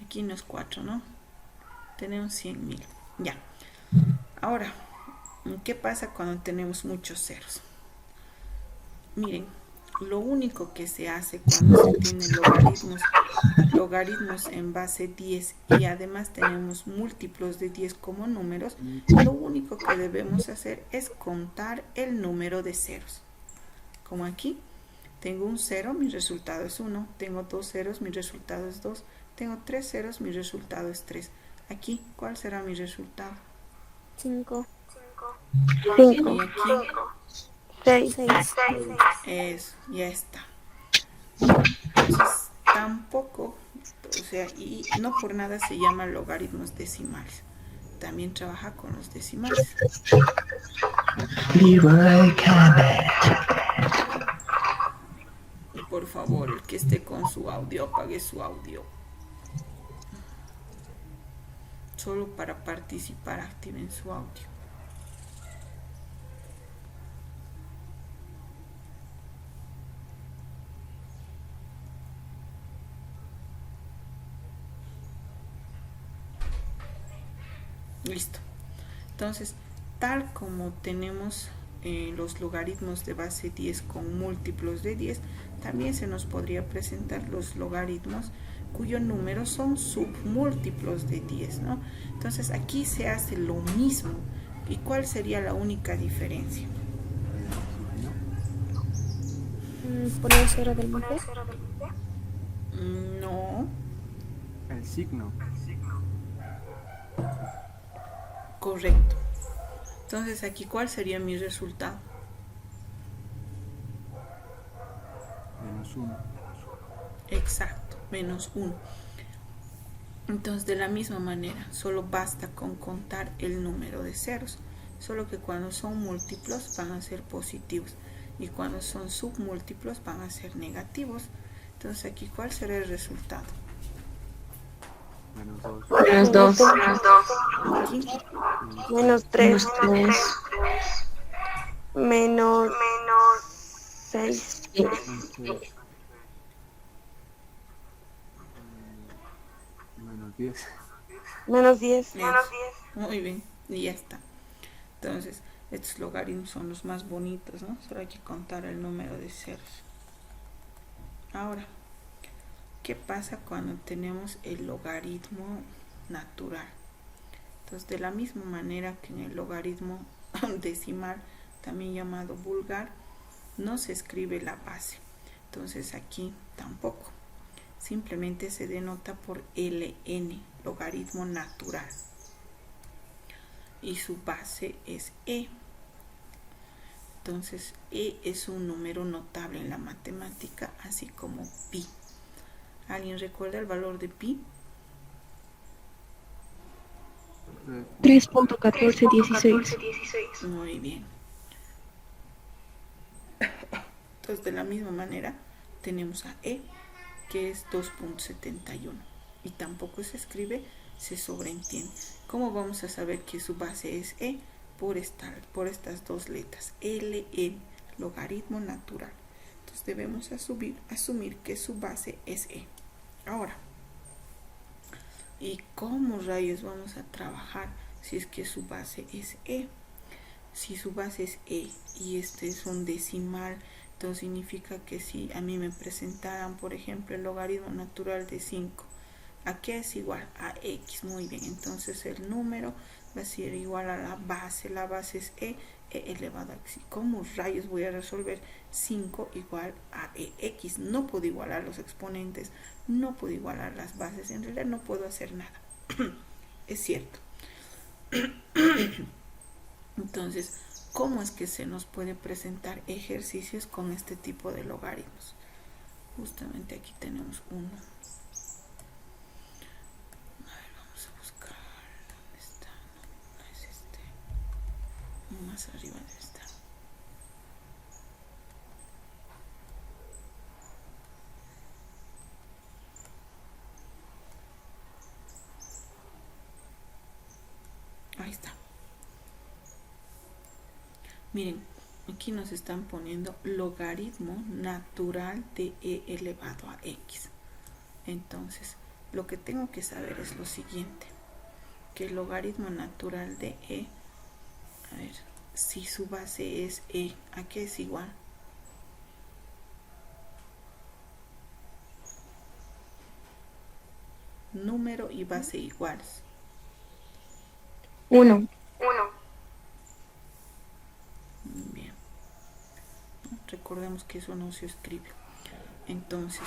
A: Aquí no es 4, ¿no? Tenemos 100.000. Ya. Ahora, ¿qué pasa cuando tenemos muchos ceros? Miren, lo único que se hace cuando se tienen logaritmos en base 10 y además tenemos múltiplos de 10 como números, lo único que debemos hacer es contar el número de ceros. Como aquí, tengo un 0, mi resultado es 1. Tengo 2 ceros, mi resultado es 2. Tengo 3 ceros, mi resultado es 3. Aquí, ¿cuál será mi resultado?
B: 5.
A: Y aquí,
B: 6.
A: Eso, ya está. Entonces, tampoco, o sea, y no por nada se llama logaritmos decimales. También trabaja con los decimales. Por favor, el que esté con su audio, apague su audio. Solo para participar, activen su audio. Listo. Entonces, tal como tenemos los logaritmos de base 10 con múltiplos de 10, también se nos podría presentar los logaritmos cuyos números son submúltiplos de 10, ¿no? Entonces, aquí se hace lo mismo. ¿Y cuál sería la única diferencia?
B: ¿Poner 0 del monte?
A: No,
D: El signo.
A: correcto. Entonces, aquí, ¿cuál sería mi resultado?
D: -1.
A: Exacto, -1. Entonces, de la misma manera, solo basta con contar el número de ceros. Solo que cuando son múltiplos van a ser positivos y cuando son submúltiplos van a ser negativos. Entonces, aquí, ¿cuál será el resultado?
D: -2.
B: -2.
A: Aquí,
B: -3. -6.
D: -10.
B: -10.
A: muy bien, y ya está. Entonces, estos logaritmos son los más bonitos, ¿no? Solo hay que contar el número de ceros. Ahora, ¿qué pasa cuando tenemos el logaritmo natural? Entonces, de la misma manera que en el logaritmo decimal, también llamado vulgar, no se escribe la base. Entonces, aquí tampoco. Simplemente se denota por ln, logaritmo natural. Y su base es e. Entonces, e es un número notable en la matemática, así como pi. ¿Alguien recuerda el valor de pi?
B: 3.1416.
A: Muy bien. Entonces, de la misma manera, tenemos a e, que es 2.71. Y tampoco se escribe, se sobreentiende. ¿Cómo vamos a saber que su base es e? Por estas dos letras, ln, logaritmo natural. Entonces debemos asumir que su base es e. Ahora, ¿y cómo rayos vamos a trabajar si es que su base es e? Si su base es e y este es un decimal, entonces significa que si a mí me presentaran, por ejemplo, el logaritmo natural de 5, ¿a qué es igual? A x. Muy bien, entonces el número va a ser igual a la base es e elevado a x. ¿Cómo rayos voy a resolver 5 igual a x? No puedo igualar los exponentes, no puedo igualar las bases, en realidad no puedo hacer nada. Es cierto. Entonces, ¿cómo es que se nos puede presentar ejercicios con este tipo de logaritmos? Justamente aquí tenemos uno. Más arriba debe estar. Ahí está. Miren, aquí nos están poniendo logaritmo natural de e elevado a x. Entonces, lo que tengo que saber es lo siguiente, que el logaritmo natural de e, a ver, si su base es e, ¿a qué es igual? Número y base iguales.
B: 1.
A: Bien. Recordemos que eso no se escribe. Entonces,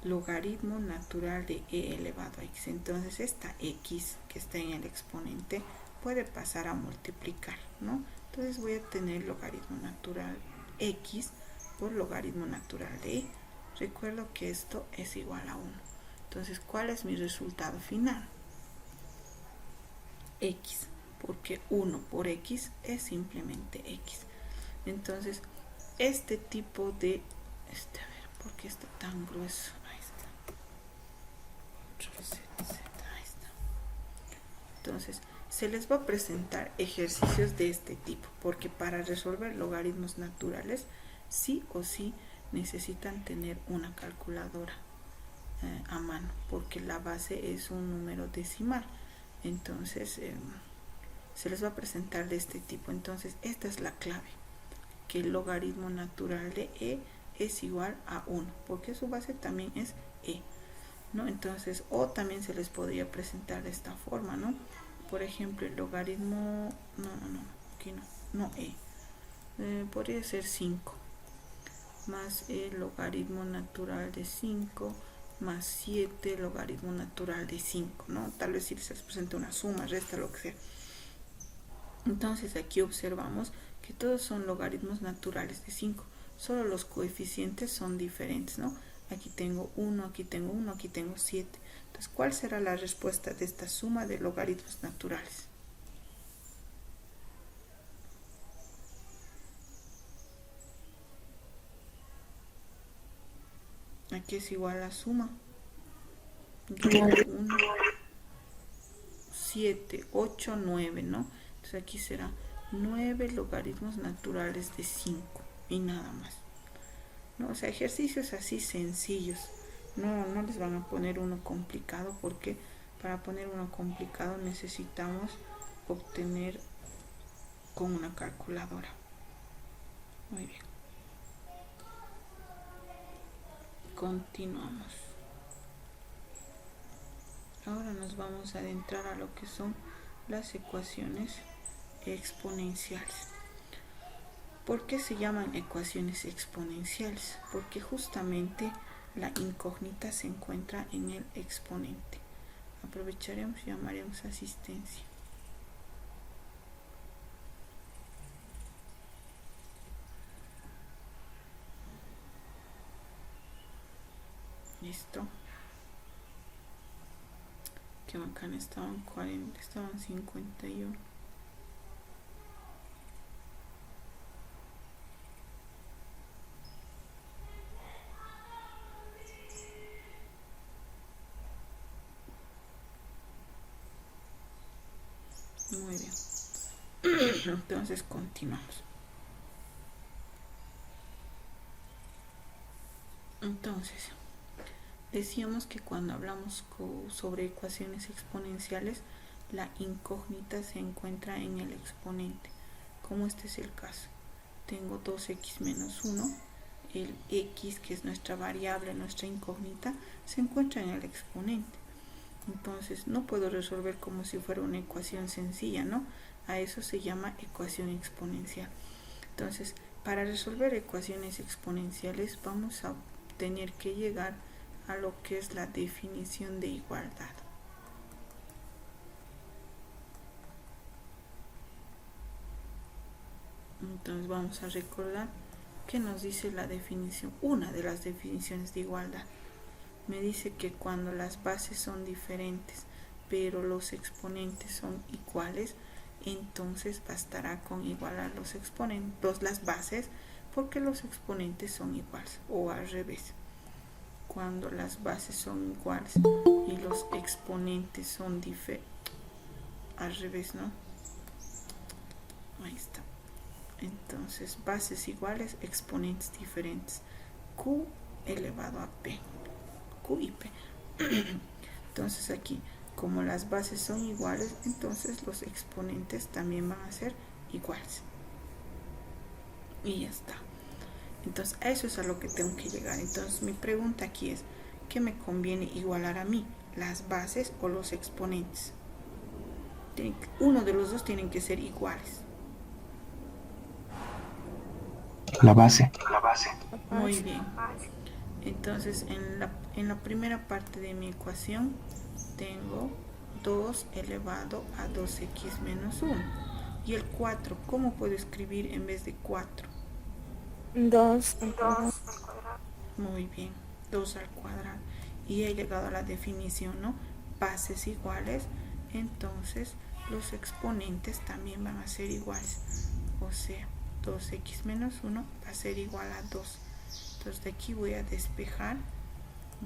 A: logaritmo natural de e elevado a x. Entonces, esta x que está en el exponente puede pasar a multiplicar, ¿no? Entonces voy a tener logaritmo natural x por logaritmo natural de y. Recuerdo que esto es igual a 1. Entonces, ¿cuál es mi resultado final? X, porque 1 por x es simplemente x. Entonces, este tipo de... a ver, ¿por qué está tan grueso? Ahí está. Ahí está. Entonces, se les va a presentar ejercicios de este tipo, porque para resolver logaritmos naturales, sí o sí necesitan tener una calculadora a mano, porque la base es un número decimal. Entonces, se les va a presentar de este tipo. Entonces, esta es la clave, que el logaritmo natural de e es igual a 1, porque su base también es e, ¿no? Entonces, o también se les podría presentar de esta forma, ¿no? Por ejemplo, el logaritmo, aquí no e, podría ser 5 más el logaritmo natural de 5 más 7 logaritmo natural de 5, ¿no? Tal vez si se les presenta una suma, resta, lo que sea. Entonces aquí observamos que todos son logaritmos naturales de 5, solo los coeficientes son diferentes, ¿no? Aquí tengo 1, aquí tengo 1, aquí tengo 7. Entonces, ¿cuál será la respuesta de esta suma de logaritmos naturales? Aquí es igual a la suma. 1, 7, 8, 9, ¿no? Entonces aquí será 9 logaritmos naturales de 5 y nada más, ¿no? O sea, ejercicios así sencillos. No les van a poner uno complicado, porque para poner uno complicado necesitamos obtener con una calculadora. Muy bien. Continuamos. Ahora nos vamos a adentrar a lo que son las ecuaciones exponenciales. ¿Por qué se llaman ecuaciones exponenciales? Porque justamente la incógnita se encuentra en el exponente. Aprovecharemos y llamaremos asistencia. Listo. Que bacán, estaban 40, estaban 51. Muy bien. Entonces continuamos. Entonces, decíamos que cuando hablamos sobre ecuaciones exponenciales, la incógnita se encuentra en el exponente, como este es el caso. Tengo 2x menos 1, el x, que es nuestra variable, nuestra incógnita, se encuentra en el exponente. Entonces no puedo resolver como si fuera una ecuación sencilla, ¿no? A eso se llama ecuación exponencial. Entonces, para resolver ecuaciones exponenciales vamos a tener que llegar a lo que es la definición de igualdad. Entonces vamos a recordar que nos dice la definición, una de las definiciones de igualdad. Me dice que cuando las bases son diferentes pero los exponentes son iguales, entonces bastará con igualar los exponentes, las bases, porque los exponentes son iguales, o al revés. Cuando las bases son iguales y los exponentes son diferentes, al revés, ¿no? Ahí está. Entonces, bases iguales, exponentes diferentes. Q elevado a P. Q y P. Entonces aquí, como las bases son iguales, entonces los exponentes también van a ser iguales. Y ya está. Entonces, a eso es a lo que tengo que llegar. Entonces, mi pregunta aquí es, ¿qué me conviene igualar a mí? ¿Las bases o los exponentes? Uno de los dos tienen que ser iguales.
C: La base.
A: Muy bien. Entonces, en la primera parte de mi ecuación tengo 2 elevado a 2x menos 1. Y el 4, ¿cómo puedo escribir en vez de 4?
B: 2 al cuadrado.
A: Muy bien, 2 al cuadrado. Y he llegado a la definición, ¿no? Bases iguales, entonces los exponentes también van a ser iguales. O sea, 2x menos 1 va a ser igual a 2. Entonces de aquí voy a despejar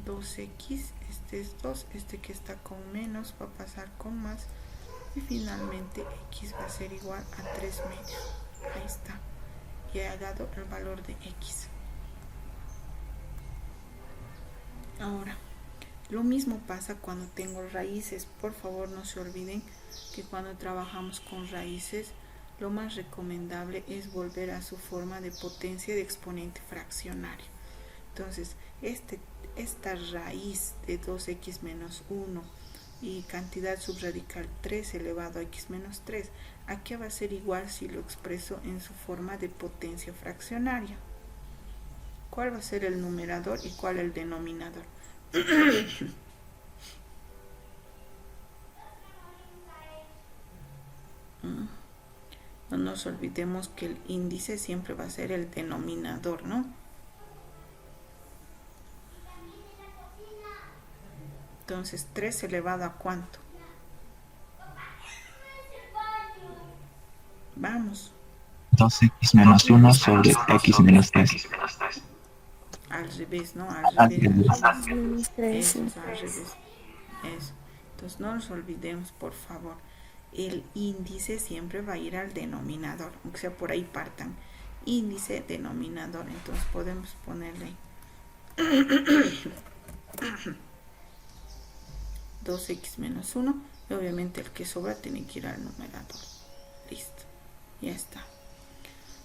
A: 2x, este es 2, este que está con menos va a pasar con más. Y finalmente x va a ser igual a 3 medios. Ahí está. Y he dado el valor de x. Ahora, lo mismo pasa cuando tengo raíces. Por favor, no se olviden que cuando trabajamos con raíces, lo más recomendable es volver a su forma de potencia de exponente fraccionario. Entonces, esta raíz de 2x menos 1 y cantidad subradical 3 elevado a x menos 3, ¿a qué va a ser igual si lo expreso en su forma de potencia fraccionaria? ¿Cuál va a ser el numerador y cuál el denominador? No nos olvidemos que el índice siempre va a ser el denominador, ¿no? Entonces, 3 elevado a ¿cuánto? Vamos.
C: 2x menos 1 sobre x menos 3.
A: Al revés, ¿no?
C: Al revés.
B: Menos 3.
A: Eso es al revés. Eso. Entonces, no nos olvidemos, por favor. El índice siempre va a ir al denominador, aunque sea por ahí partan. Índice, denominador. Entonces, podemos ponerle 2x menos 1 y obviamente el que sobra tiene que ir al numerador. Listo, ya está.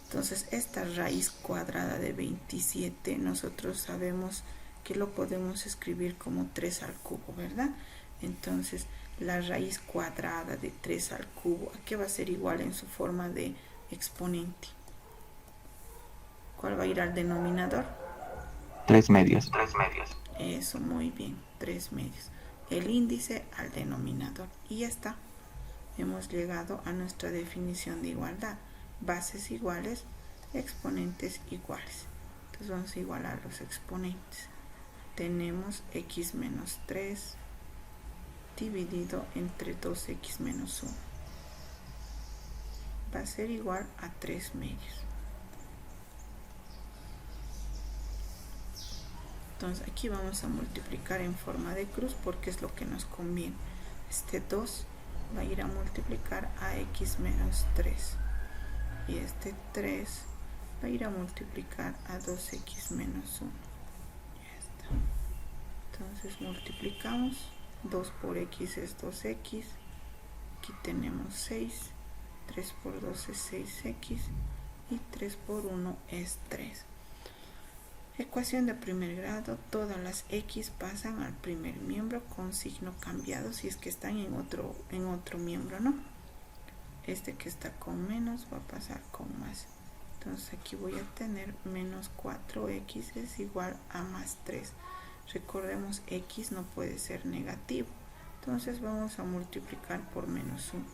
A: Entonces esta raíz cuadrada de 27 nosotros sabemos que lo podemos escribir como 3 al cubo, ¿verdad? Entonces la raíz cuadrada de 3 al cubo, ¿a qué va a ser igual en su forma de exponente? ¿Cuál va a ir al denominador?
C: 3 medios.
A: Eso, muy bien, 3 medios. El índice al denominador. Y ya está. Hemos llegado a nuestra definición de igualdad. Bases iguales, exponentes iguales. Entonces vamos a igualar los exponentes. Tenemos x menos 3 dividido entre 2x menos 1. Va a ser igual a 3 medios. Entonces aquí vamos a multiplicar en forma de cruz porque es lo que nos conviene. Este 2 va a ir a multiplicar a x menos 3 y este 3 va a ir a multiplicar a 2x menos 1. Ya está. Entonces multiplicamos. 2 por x es 2x. Aquí tenemos 6. 3 por 2 es 6x y 3 por 1 es 3. Ecuación de primer grado, todas las x pasan al primer miembro con signo cambiado si es que están en otro miembro, ¿no? Este que está con menos va a pasar con más. Entonces aquí voy a tener menos 4x es igual a más 3. Recordemos, x no puede ser negativo. Entonces vamos a multiplicar por menos 1.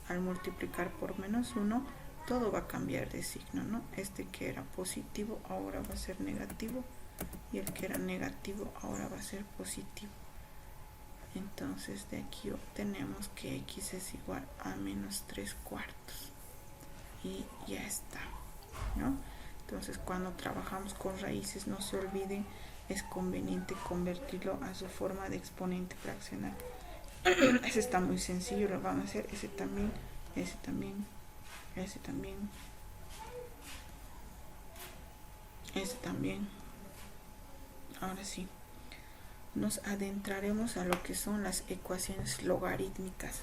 A: Al multiplicar por menos 1, todo va a cambiar de signo, ¿no? Este que era positivo ahora va a ser negativo y el que era negativo ahora va a ser positivo. Entonces de aquí obtenemos que x es igual a menos 3 cuartos y ya está, ¿no? Entonces cuando trabajamos con raíces, no se olviden, es conveniente convertirlo a su forma de exponente fraccional. Ese está muy sencillo, lo van a hacer, ese también, ese también, ese también, ese también. Ahora sí, nos adentraremos a lo que son las ecuaciones logarítmicas.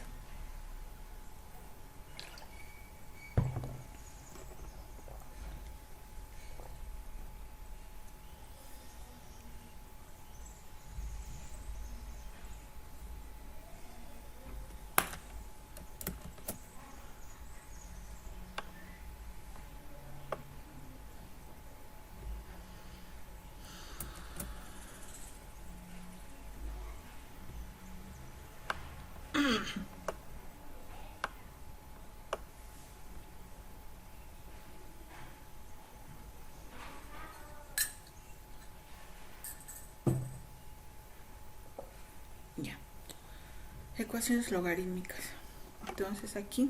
A: Ecuaciones logarítmicas. Entonces aquí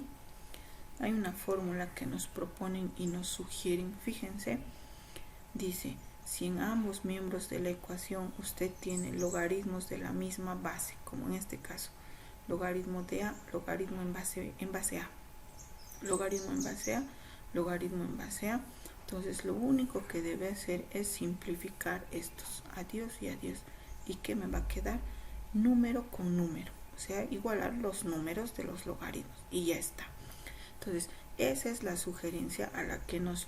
A: hay una fórmula que nos proponen y nos sugieren. Fíjense, dice, si en ambos miembros de la ecuación usted tiene logaritmos de la misma base, como en este caso, logaritmo de A, logaritmo en base A, logaritmo en base A, logaritmo en base A. Entonces lo único que debe hacer es simplificar estos, adiós y adiós. ¿Y qué me va a quedar? Número con número, o sea, igualar los números de los logaritmos y ya está. Entonces esa es la sugerencia a la que nos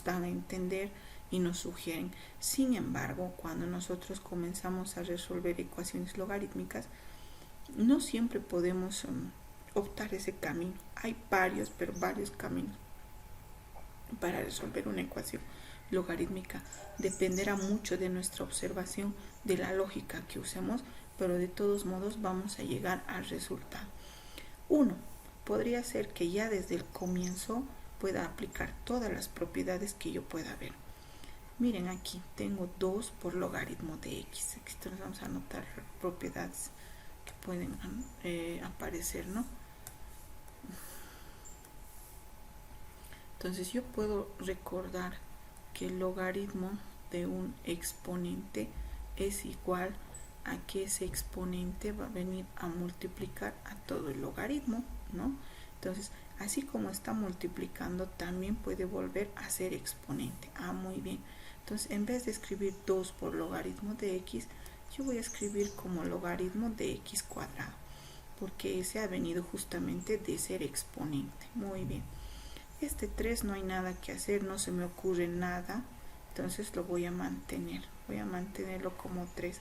A: dan a entender y nos sugieren. Sin embargo, cuando nosotros comenzamos a resolver ecuaciones logarítmicas, no siempre podemos optar ese camino. Hay varios caminos para resolver una ecuación logarítmica. Dependerá mucho de nuestra observación, de la lógica que usemos, pero de todos modos vamos a llegar al resultado. Uno, podría ser que ya desde el comienzo pueda aplicar todas las propiedades que yo pueda ver. Miren, aquí tengo 2 por logaritmo de x. Aquí nos vamos a anotar propiedades que pueden aparecer, ¿no? Entonces yo puedo recordar que el logaritmo de un exponente es igual a que ese exponente va a venir a multiplicar a todo el logaritmo, ¿no? Entonces, así como está multiplicando, también puede volver a ser exponente. Muy bien. Entonces, en vez de escribir 2 por logaritmo de x, yo voy a escribir como logaritmo de x cuadrado, porque ese ha venido justamente de ser exponente. Muy bien. Este 3 no hay nada que hacer, no se me ocurre nada, entonces lo voy a mantener. Voy a mantenerlo como 3.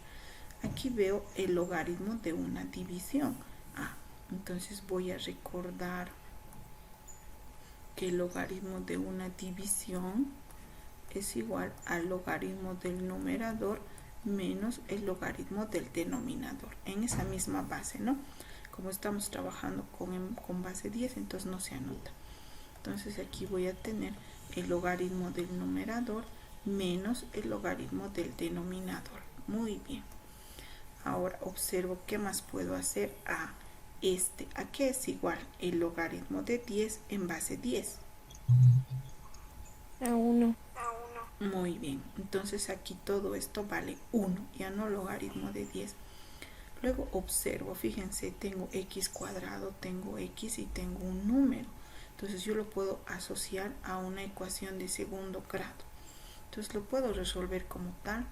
A: Aquí veo el logaritmo de una división. Entonces voy a recordar que el logaritmo de una división es igual al logaritmo del numerador menos el logaritmo del denominador, en esa misma base, ¿no? Como estamos trabajando con base 10, entonces no se anota. Entonces aquí voy a tener el logaritmo del numerador menos el logaritmo del denominador. Muy bien. Ahora observo qué más puedo hacer. ¿A qué es igual? El logaritmo de 10 en base 10.
B: A 1.
A: Muy bien. Entonces aquí todo esto vale 1, ya no logaritmo de 10. Luego observo, fíjense, tengo x cuadrado, tengo x y tengo un número. Entonces yo lo puedo asociar a una ecuación de segundo grado. Entonces lo puedo resolver como tal.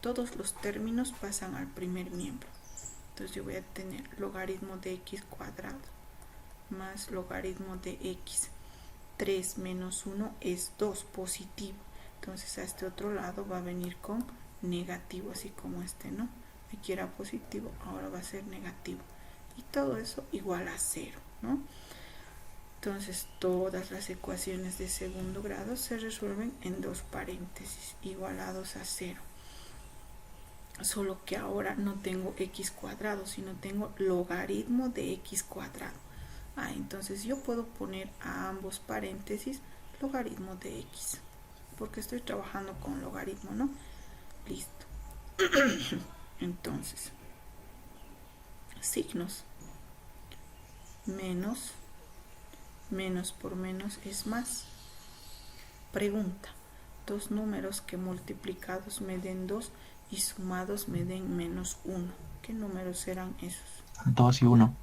A: Todos los términos pasan al primer miembro. Entonces yo voy a tener logaritmo de x cuadrado más logaritmo de x. 3 menos 1 es 2, positivo. Entonces a este otro lado va a venir con negativo, así como este, ¿no? Aquí era positivo, ahora va a ser negativo. Y todo eso igual a 0, ¿no? Entonces todas las ecuaciones de segundo grado se resuelven en 2 paréntesis igualados a 0. Solo que ahora no tengo x cuadrado, sino tengo logaritmo de x cuadrado. Entonces yo puedo poner a ambos paréntesis logaritmo de x, porque estoy trabajando con logaritmo, ¿no? Listo. Entonces, signos. Menos por menos es más. Pregunta. 2 números que multiplicados me den 2 y sumados me den menos 1. ¿Qué números serán esos?
C: 2 y 1.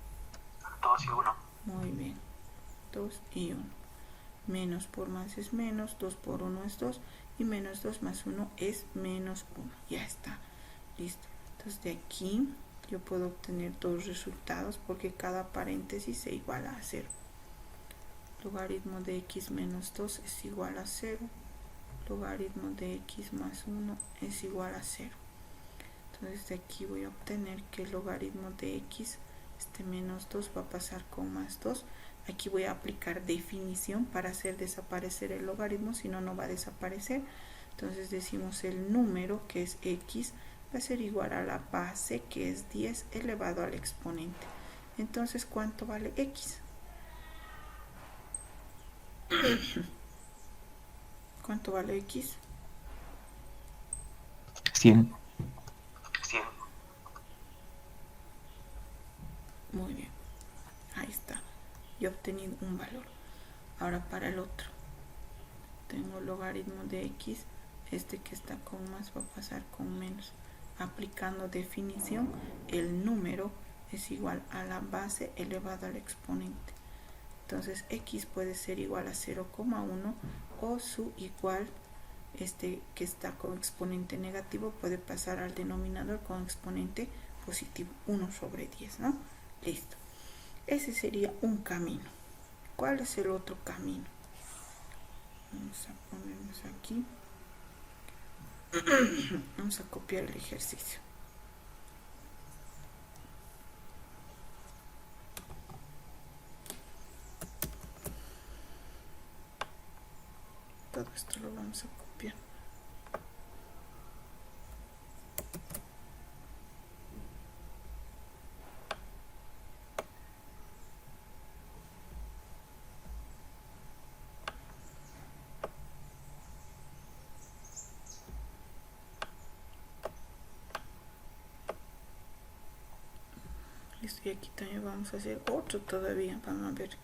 A: Muy bien. 2 y 1. Menos por más es menos, 2 por 1 es 2 y menos 2 más 1 es menos 1. Ya está. Listo. Entonces de aquí yo puedo obtener 2 resultados porque cada paréntesis se iguala a 0. Logaritmo de x menos 2 es igual a 0. Logaritmo de x más 1 es igual a 0. Entonces de aquí voy a obtener que el logaritmo de x, este menos 2 va a pasar con más 2. Aquí voy a aplicar definición para hacer desaparecer el logaritmo, si no, no va a desaparecer. Entonces decimos el número, que es x, va a ser igual a la base, que es 10 elevado al exponente. Entonces, ¿cuánto vale x? ¿Cuánto vale x?
C: 100.
A: Muy bien, ahí está, y he obtenido un valor. Ahora para el otro, tengo logaritmo de x, este que está con más va a pasar con menos. Aplicando definición, el número es igual a la base elevado al exponente. Entonces x puede ser igual a 0,1 o su igual, este que está con exponente negativo puede pasar al denominador con exponente positivo, 1 sobre 10, ¿no? Listo. Ese sería un camino. ¿Cuál es el otro camino? Vamos a ponernos aquí. Vamos a copiar el ejercicio. Todo esto lo vamos a copiar. Listo, y aquí también vamos a hacer otro todavía. Vamos a ver.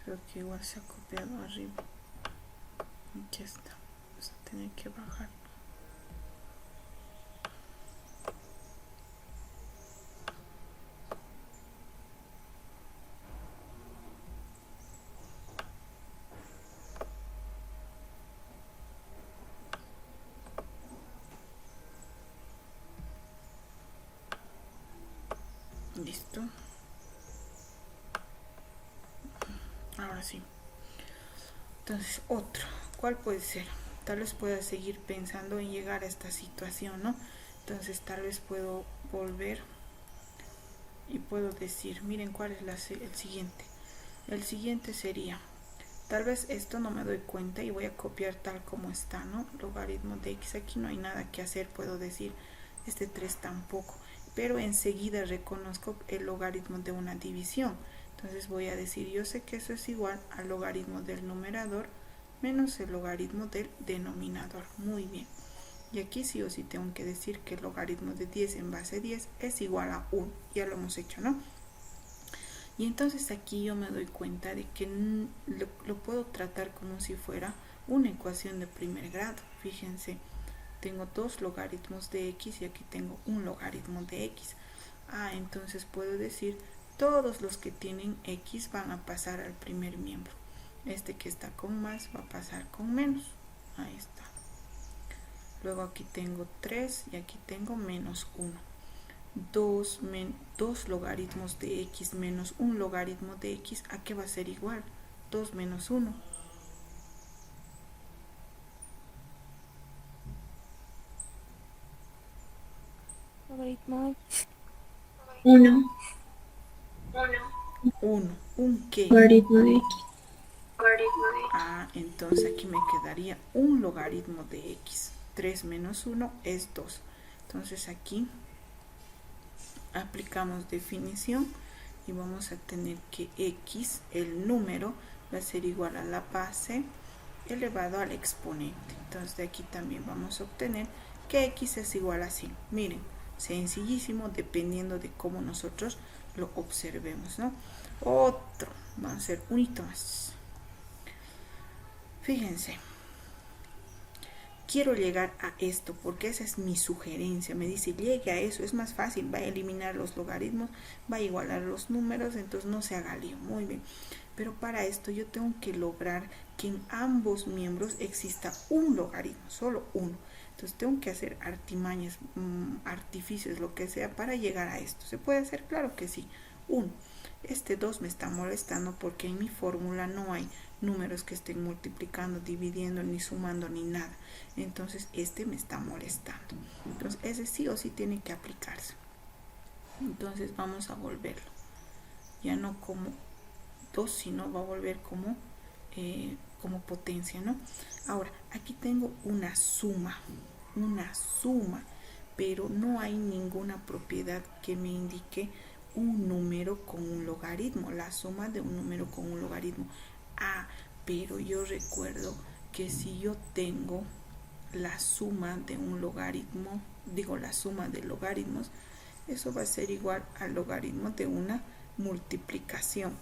A: Creo que igual se ha copiado arriba. Aquí está. Vamos a tener que bajar. Listo. Ahora sí. Entonces, otro. ¿Cuál puede ser? Tal vez pueda seguir pensando en llegar a esta situación, ¿no? Entonces, tal vez puedo volver y puedo decir, miren cuál es el siguiente. El siguiente sería, tal vez esto no me doy cuenta y voy a copiar tal como está, ¿no? Logaritmo de x. Aquí no hay nada que hacer, puedo decir, este 3 tampoco. Pero enseguida reconozco el logaritmo de una división. Entonces voy a decir, yo sé que eso es igual al logaritmo del numerador menos el logaritmo del denominador. Muy bien. Y aquí sí o sí tengo que decir que el logaritmo de 10 en base 10 es igual a 1. Ya lo hemos hecho, ¿no? Y entonces aquí yo me doy cuenta de que lo puedo tratar como si fuera una ecuación de primer grado. Fíjense, tengo dos logaritmos de x y aquí tengo un logaritmo de x. Entonces puedo decir, todos los que tienen x van a pasar al primer miembro. Este que está con más va a pasar con menos. Ahí está. Luego aquí tengo 3 y aquí tengo menos 1. Dos logaritmos de x menos un logaritmo de x, ¿a qué va a ser igual? 2 menos 1.
B: Logaritmo X.
E: 1.
A: 1. ¿Un qué?
E: Logaritmo de x.
A: Entonces aquí me quedaría un logaritmo de x. 3 menos 1 es 2. Entonces aquí aplicamos definición y vamos a tener que x, el número, va a ser igual a la base elevado al exponente. Entonces de aquí también vamos a obtener que x es igual a 100. Miren, sencillísimo dependiendo de cómo nosotros lo observemos, ¿no? Otro, vamos a hacer un hito más. Fíjense, quiero llegar a esto porque esa es mi sugerencia. Me dice, llegue a eso, es más fácil, va a eliminar los logaritmos, va a igualar los números, entonces no se haga lío. Muy bien, pero para esto yo tengo que lograr que en ambos miembros exista un logaritmo, solo uno. Entonces tengo que hacer artimañas, artificios, lo que sea para llegar a esto. ¿Se puede hacer? Claro que sí. 1. Este 2 me está molestando porque en mi fórmula no hay números que estén multiplicando, dividiendo, ni sumando, ni nada. Entonces este me está molestando. Entonces ese sí o sí tiene que aplicarse. Entonces vamos a volverlo. Ya no como 2, sino va a volver como potencia, ¿no? Ahora, aquí tengo una suma, pero no hay ninguna propiedad que me indique un número con un logaritmo, la suma de un número con un logaritmo. Ah, pero yo recuerdo que si yo tengo la suma de un logaritmo, digo la suma de logaritmos, eso va a ser igual al logaritmo de una multiplicación.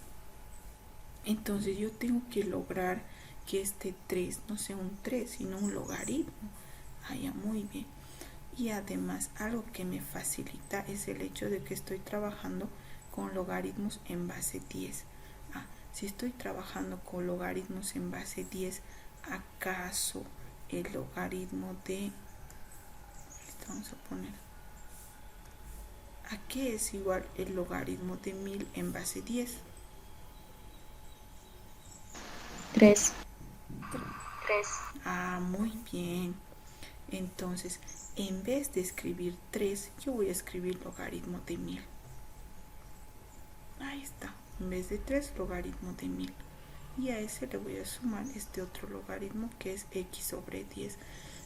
A: Entonces yo tengo que lograr que este 3 no sea un 3, sino un logaritmo. Ah, ya, muy bien. Y además algo que me facilita es el hecho de que estoy trabajando con logaritmos en base 10. Ah, si estoy trabajando con logaritmos en base 10, ¿acaso el logaritmo de... vamos a poner... ¿a qué es igual el logaritmo de 1000 en base 10?
E: 3.
A: Ah, muy bien. Entonces, en vez de escribir 3, yo voy a escribir logaritmo de 1000. Ahí está. En vez de 3, logaritmo de 1000. Y a ese le voy a sumar este otro logaritmo que es x sobre 10.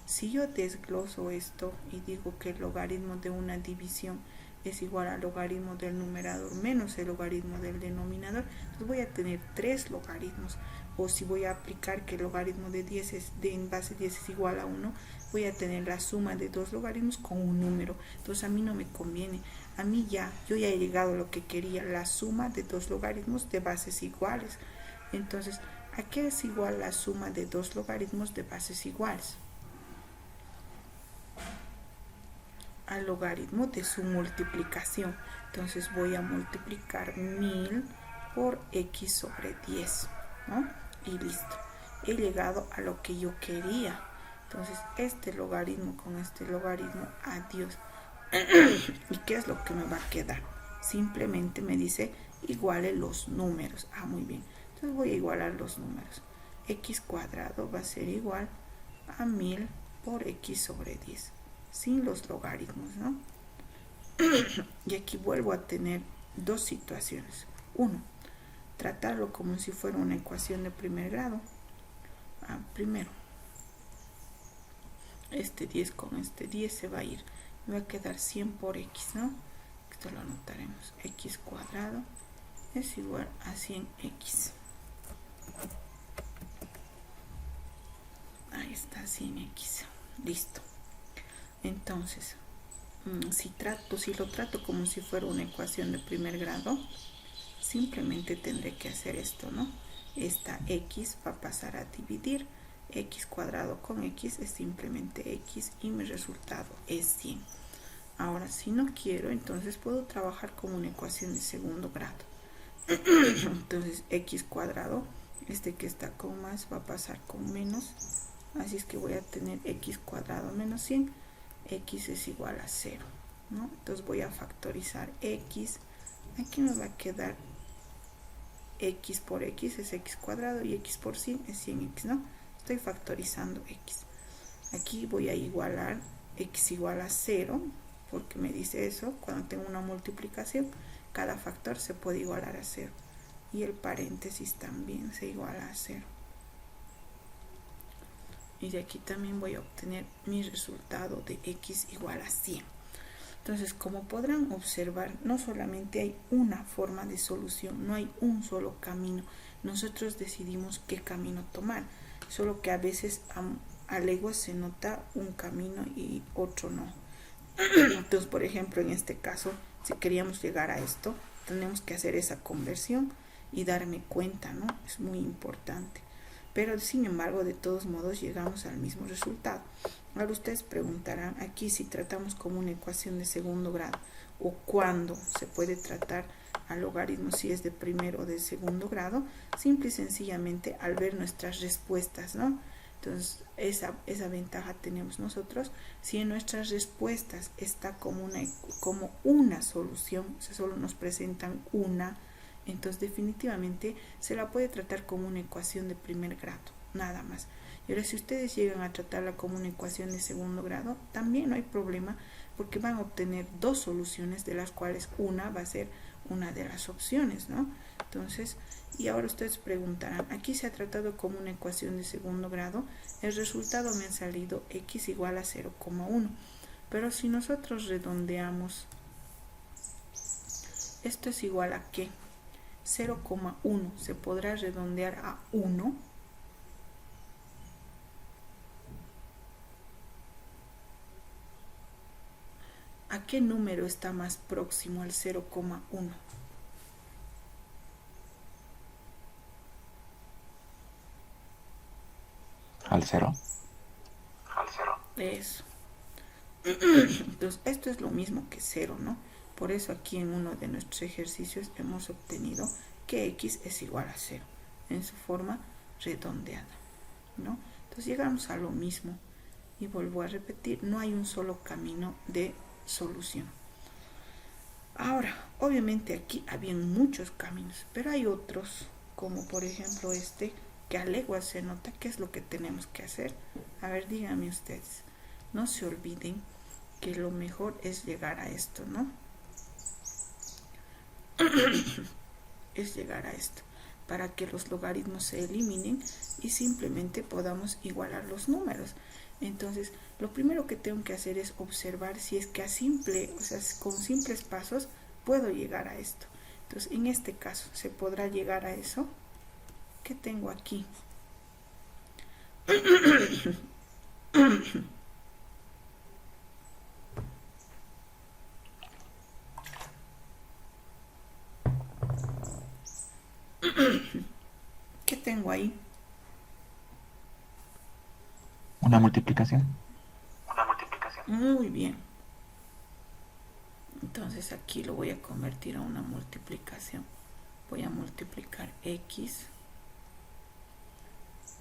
A: Si yo desgloso esto y digo que el logaritmo de una división es igual al logaritmo del numerador menos el logaritmo del denominador, entonces voy a tener 3 logaritmos. O si voy a aplicar que el logaritmo de 10 en base 10 es igual a 1, voy a tener la suma de 2 logaritmos con un número. Entonces a mí no me conviene. A mí yo ya he llegado a lo que quería, la suma de 2 logaritmos de bases iguales. Entonces, ¿a qué es igual la suma de 2 logaritmos de bases iguales? Al logaritmo de su multiplicación. Entonces voy a multiplicar 1000 por x sobre 10, ¿no? Y listo. He llegado a lo que yo quería. Entonces este logaritmo con este logaritmo, adiós. ¿Y qué es lo que me va a quedar? Simplemente me dice iguale los números. Ah, muy bien. Entonces voy a igualar los números. X cuadrado va a ser igual a 1000 por x sobre 10. Sin los logaritmos, ¿no? Y aquí vuelvo a tener dos situaciones. Uno, tratarlo como si fuera una ecuación de primer grado. Primero, este 10 con este 10 se va a ir. Me va a quedar 100 por x, ¿no? Esto lo anotaremos. X cuadrado es igual a 100x. Ahí está, 100x. Listo. Entonces, si lo trato como si fuera una ecuación de primer grado, simplemente tendré que hacer esto, ¿no? Esta x va a pasar a dividir. X cuadrado con x es simplemente x y mi resultado es 100. Ahora, si no quiero, entonces puedo trabajar como una ecuación de segundo grado. Entonces, x cuadrado, este que está con más va a pasar con menos. Así es que voy a tener x cuadrado menos 100. X es igual a 0, ¿no? Entonces voy a factorizar x. Aquí me va a quedar x por x es x cuadrado y x por 100 es 100x, ¿no? Estoy factorizando x. Aquí voy a igualar x igual a 0, porque me dice eso. Cuando tengo una multiplicación, cada factor se puede igualar a 0. Y el paréntesis también se iguala a 0. Y de aquí también voy a obtener mi resultado de x igual a 100. Entonces, como podrán observar, no solamente hay una forma de solución, no hay un solo camino. Nosotros decidimos qué camino tomar, solo que a veces a leguas se nota un camino y otro no. Entonces, por ejemplo, en este caso, si queríamos llegar a esto, tenemos que hacer esa conversión y darme cuenta, ¿no? Es muy importante. Pero sin embargo, de todos modos llegamos al mismo resultado. Ahora ustedes preguntarán aquí si tratamos como una ecuación de segundo grado o cuándo se puede tratar al logaritmo, si es de primero o de segundo grado. Simple y sencillamente al ver nuestras respuestas, ¿no? Entonces esa ventaja tenemos nosotros. Si en nuestras respuestas está como una solución, o sea, solo nos presentan una, entonces definitivamente se la puede tratar como una ecuación de primer grado, nada más. Y ahora si ustedes llegan a tratarla como una ecuación de segundo grado, también no hay problema, porque van a obtener dos soluciones, de las cuales una va a ser una de las opciones, ¿no? Entonces, y ahora ustedes preguntarán, aquí se ha tratado como una ecuación de segundo grado, el resultado me ha salido x igual a 0,1, pero si nosotros redondeamos Esto es igual a ¿qué? 0,1 se podrá redondear a 1. ¿A qué número está más próximo al 0,1?
C: Al 0.
A: Eso. Entonces, esto es lo mismo que 0, ¿no? Por eso aquí en uno de nuestros ejercicios hemos obtenido que x es igual a 0 en su forma redondeada, ¿no? Entonces llegamos a lo mismo y vuelvo a repetir, no hay un solo camino de solución. Ahora, obviamente aquí habían muchos caminos, pero hay otros, como por ejemplo este, que a leguas se nota. ¿Qué es lo que tenemos que hacer? A ver, díganme ustedes. No se olviden que lo mejor es llegar a esto, ¿no? Es llegar a esto, para que los logaritmos se eliminen y simplemente podamos igualar los números. Entonces, lo primero que tengo que hacer es observar si es que con simples pasos puedo llegar a esto. Entonces, en este caso, ¿se podrá llegar a eso? ¿Qué tengo aquí? ¿Qué tengo ahí?
C: Una multiplicación.
A: Muy bien. Entonces aquí lo voy a convertir a una multiplicación. Voy a multiplicar x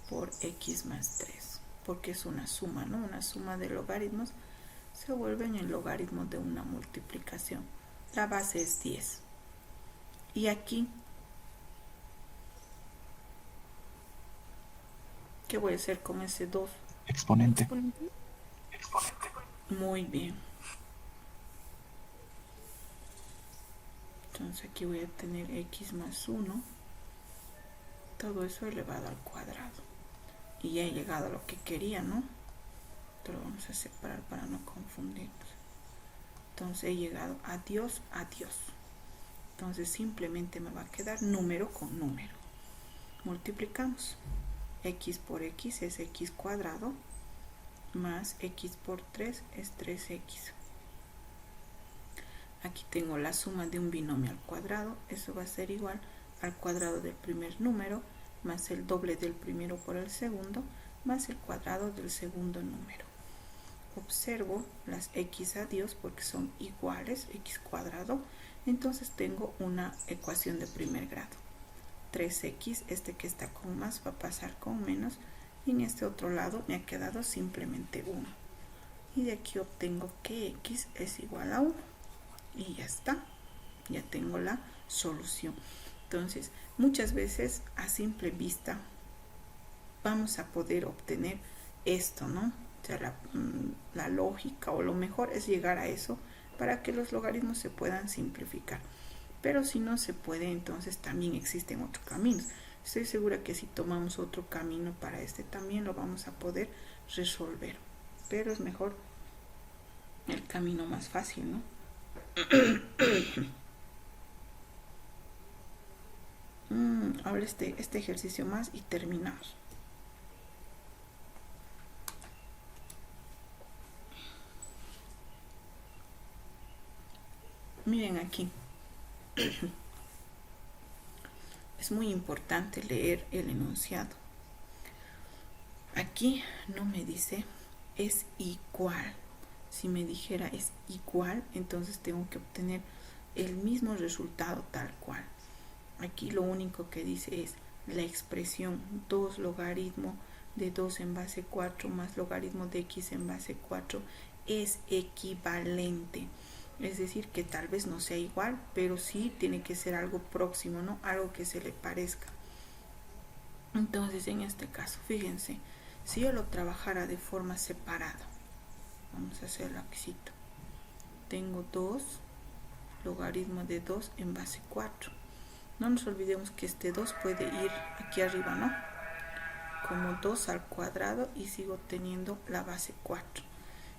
A: por x más 3, porque es una suma, ¿no? Una suma de logaritmos se vuelven el logaritmo de una multiplicación. La base es 10. Y aquí, ¿qué voy a hacer con ese 2?
C: Exponente.
A: Muy bien. Entonces aquí voy a tener x más 1. Todo eso elevado al cuadrado. Y ya he llegado a lo que quería, ¿no? Esto lo vamos a separar para no confundirnos. Entonces he llegado a Dios, a Dios. Entonces simplemente me va a quedar número con número. Multiplicamos. X por x es x cuadrado, más x por 3 es 3x. Aquí tengo la suma de un binomio al cuadrado. Eso va a ser igual al cuadrado del primer número, más el doble del primero por el segundo, más el cuadrado del segundo número. Observo las x a Dios porque son iguales, x cuadrado. Entonces tengo una ecuación de primer grado. 3x, este que está con más va a pasar con menos, y en este otro lado me ha quedado simplemente 1. Y de aquí obtengo que x es igual a 1. Y ya está, ya tengo la solución. Entonces, muchas veces a simple vista vamos a poder obtener esto, ¿no? O sea, la lógica o lo mejor es llegar a eso para que los logaritmos se puedan simplificar. Pero si no se puede, entonces también existen otros caminos. Estoy segura que si tomamos otro camino para este también lo vamos a poder resolver. Pero es mejor el camino más fácil, ¿no? Ahora este ejercicio más y terminamos. Miren aquí. Es muy importante leer el enunciado. Aquí no me dice es igual. Si me dijera es igual, entonces tengo que obtener el mismo resultado tal cual. Aquí lo único que dice es la expresión 2 logaritmo de 2 en base 4 más logaritmo de x en base 4 es equivalente. Es decir, que tal vez no sea igual, pero sí tiene que ser algo próximo, ¿no? Algo que se le parezca. Entonces, en este caso, fíjense, si yo lo trabajara de forma separada, vamos a hacerlo aquí. Tengo 2 logaritmo de 2 en base 4. No nos olvidemos que este 2 puede ir aquí arriba, ¿no? Como 2 al cuadrado y sigo teniendo la base 4.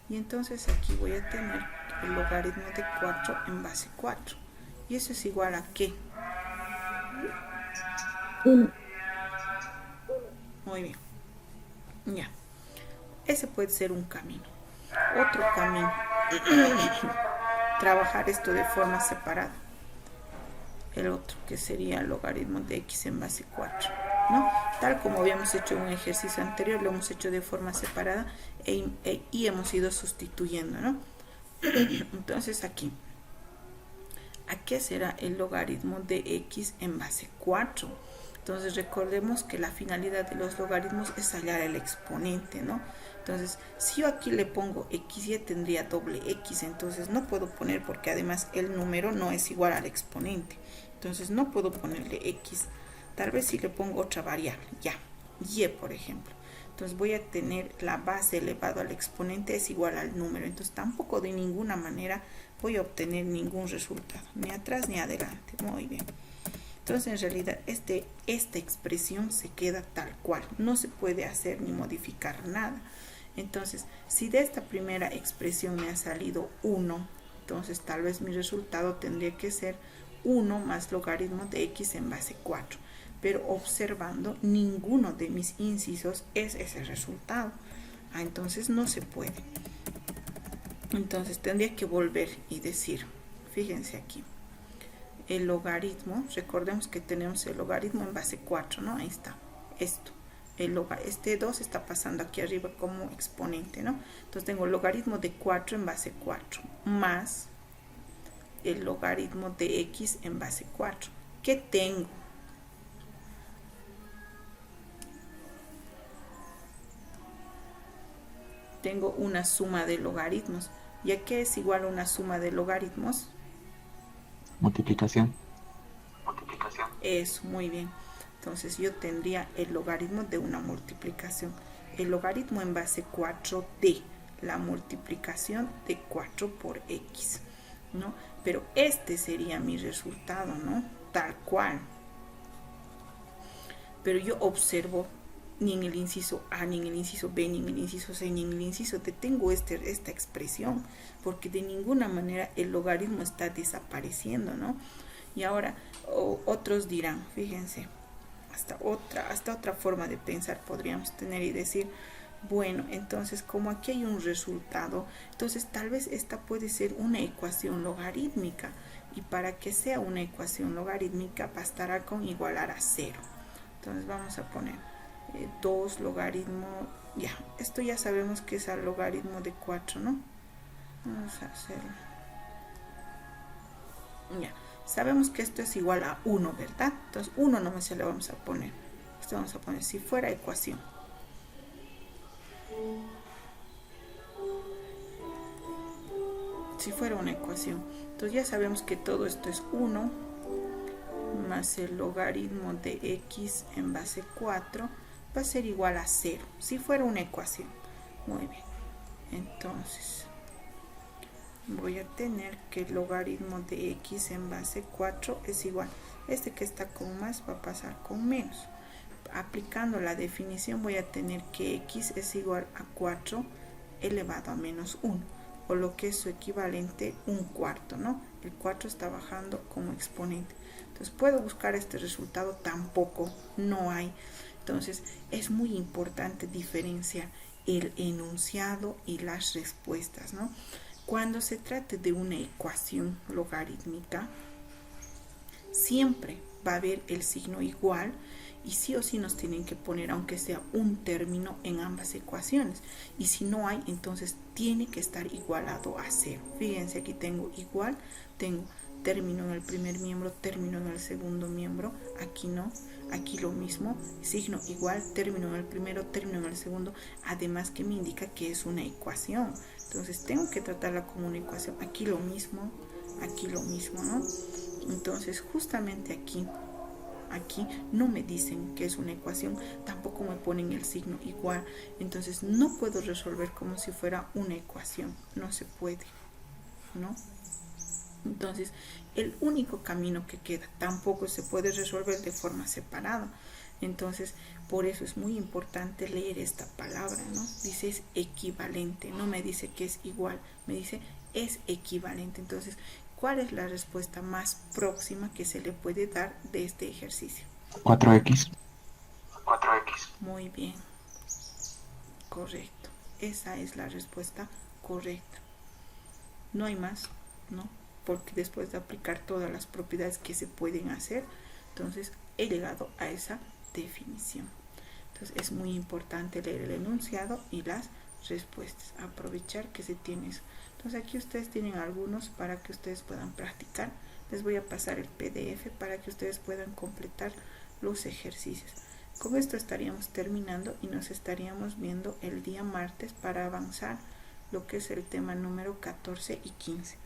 A: Y entonces aquí voy a tener el logaritmo de 4 en base 4. ¿Y eso es igual a qué?
E: 1.
A: Muy bien. Ya. Ese puede ser un camino. Otro camino. Trabajar esto de forma separada. El otro, que sería el logaritmo de x en base 4, ¿no? Tal como habíamos hecho en un ejercicio anterior, lo hemos hecho de forma separada y hemos ido sustituyendo, ¿no? Entonces aquí, ¿a qué será el logaritmo de x en base 4? Entonces recordemos que la finalidad de los logaritmos es hallar el exponente, ¿no? Entonces, si yo aquí le pongo x, ya tendría doble x, entonces no puedo poner, porque además el número no es igual al exponente. Entonces no puedo ponerle x. Tal vez si le pongo otra variable, ya, y por ejemplo. Entonces voy a tener la base elevado al exponente es igual al número. Entonces tampoco de ninguna manera voy a obtener ningún resultado, ni atrás ni adelante. Muy bien. Entonces en realidad esta expresión se queda tal cual. No se puede hacer ni modificar nada. Entonces, si de esta primera expresión me ha salido 1, entonces tal vez mi resultado tendría que ser 1 más logaritmo de x en base 4. Pero observando, ninguno de mis incisos es ese resultado. Entonces no se puede. Entonces tendría que volver y decir, fíjense aquí, el logaritmo, recordemos que tenemos el logaritmo en base 4, ¿no? Ahí está, esto. Este 2 está pasando aquí arriba como exponente, ¿no? Entonces tengo el logaritmo de 4 en base 4 más el logaritmo de x en base 4. ¿Qué tengo? Tengo una suma de logaritmos. ¿Y a qué es igual a una suma de logaritmos?
C: Multiplicación.
A: Eso, muy bien. Entonces yo tendría el logaritmo de una multiplicación. El logaritmo en base 4 de la multiplicación de 4 por x, ¿no? Pero este sería mi resultado, ¿no? Tal cual. Pero yo observo ni en el inciso A, ni en el inciso B, ni en el inciso C, ni en el inciso D tengo esta expresión, porque de ninguna manera el logaritmo está desapareciendo, ¿no? Y ahora otros dirán, fíjense, hasta otra forma de pensar podríamos tener y decir, bueno, entonces como aquí hay un resultado, entonces tal vez esta puede ser una ecuación logarítmica, y para que sea una ecuación logarítmica bastará con igualar a 0. Entonces vamos a poner 2 logaritmo, ya, esto ya sabemos que es el logaritmo de 4, ¿no? Vamos a hacerlo. Ya, sabemos que esto es igual a 1, ¿verdad? Entonces 1 nomás se le vamos a poner. Esto vamos a poner si fuera ecuación. Si fuera una ecuación. Entonces ya sabemos que todo esto es 1 más el logaritmo de x en base 4 va a ser igual a 0. Si fuera una ecuación. Muy bien. Entonces voy a tener que el logaritmo de x en base 4 es igual. Este que está con más va a pasar con menos. Aplicando la definición voy a tener que x es igual a 4 elevado a menos 1. O lo que es su equivalente, un cuarto, ¿no? El 4 está bajando como exponente. Entonces, ¿puedo buscar este resultado? Tampoco, no hay. Entonces, es muy importante diferenciar el enunciado y las respuestas, ¿no? Cuando se trate de una ecuación logarítmica, siempre va a haber el signo igual y sí o sí nos tienen que poner aunque sea un término en ambas ecuaciones, y si no hay, entonces tiene que estar igualado a 0. Fíjense, aquí tengo igual, tengo término en el primer miembro, término en el segundo miembro, aquí no, aquí lo mismo, signo igual, término en el primero, término en el segundo, además que me indica que es una ecuación, entonces tengo que tratarla como una ecuación, aquí lo mismo, ¿no? Entonces justamente aquí no me dicen que es una ecuación, tampoco me ponen el signo igual, entonces no puedo resolver como si fuera una ecuación, no se puede, ¿no? Entonces el único camino que queda tampoco se puede resolver de forma separada. Entonces por eso es muy importante leer esta palabra, ¿no? Dice es equivalente, no me dice que es igual, me dice es equivalente. Entonces ¿Cuál es la respuesta más próxima que se le puede dar de este ejercicio?
C: 4x.
A: Muy bien, correcto. Esa es la respuesta correcta. No hay más, ¿no? Porque después de aplicar todas las propiedades que se pueden hacer, entonces he llegado a esa definición. Entonces es muy importante leer el enunciado y las respuestas. Aprovechar que se tiene eso. Entonces aquí ustedes tienen algunos para que ustedes puedan practicar. Les voy a pasar el PDF para que ustedes puedan completar los ejercicios. Con esto estaríamos terminando y nos estaríamos viendo el día martes para avanzar lo que es el tema número 14 y 15.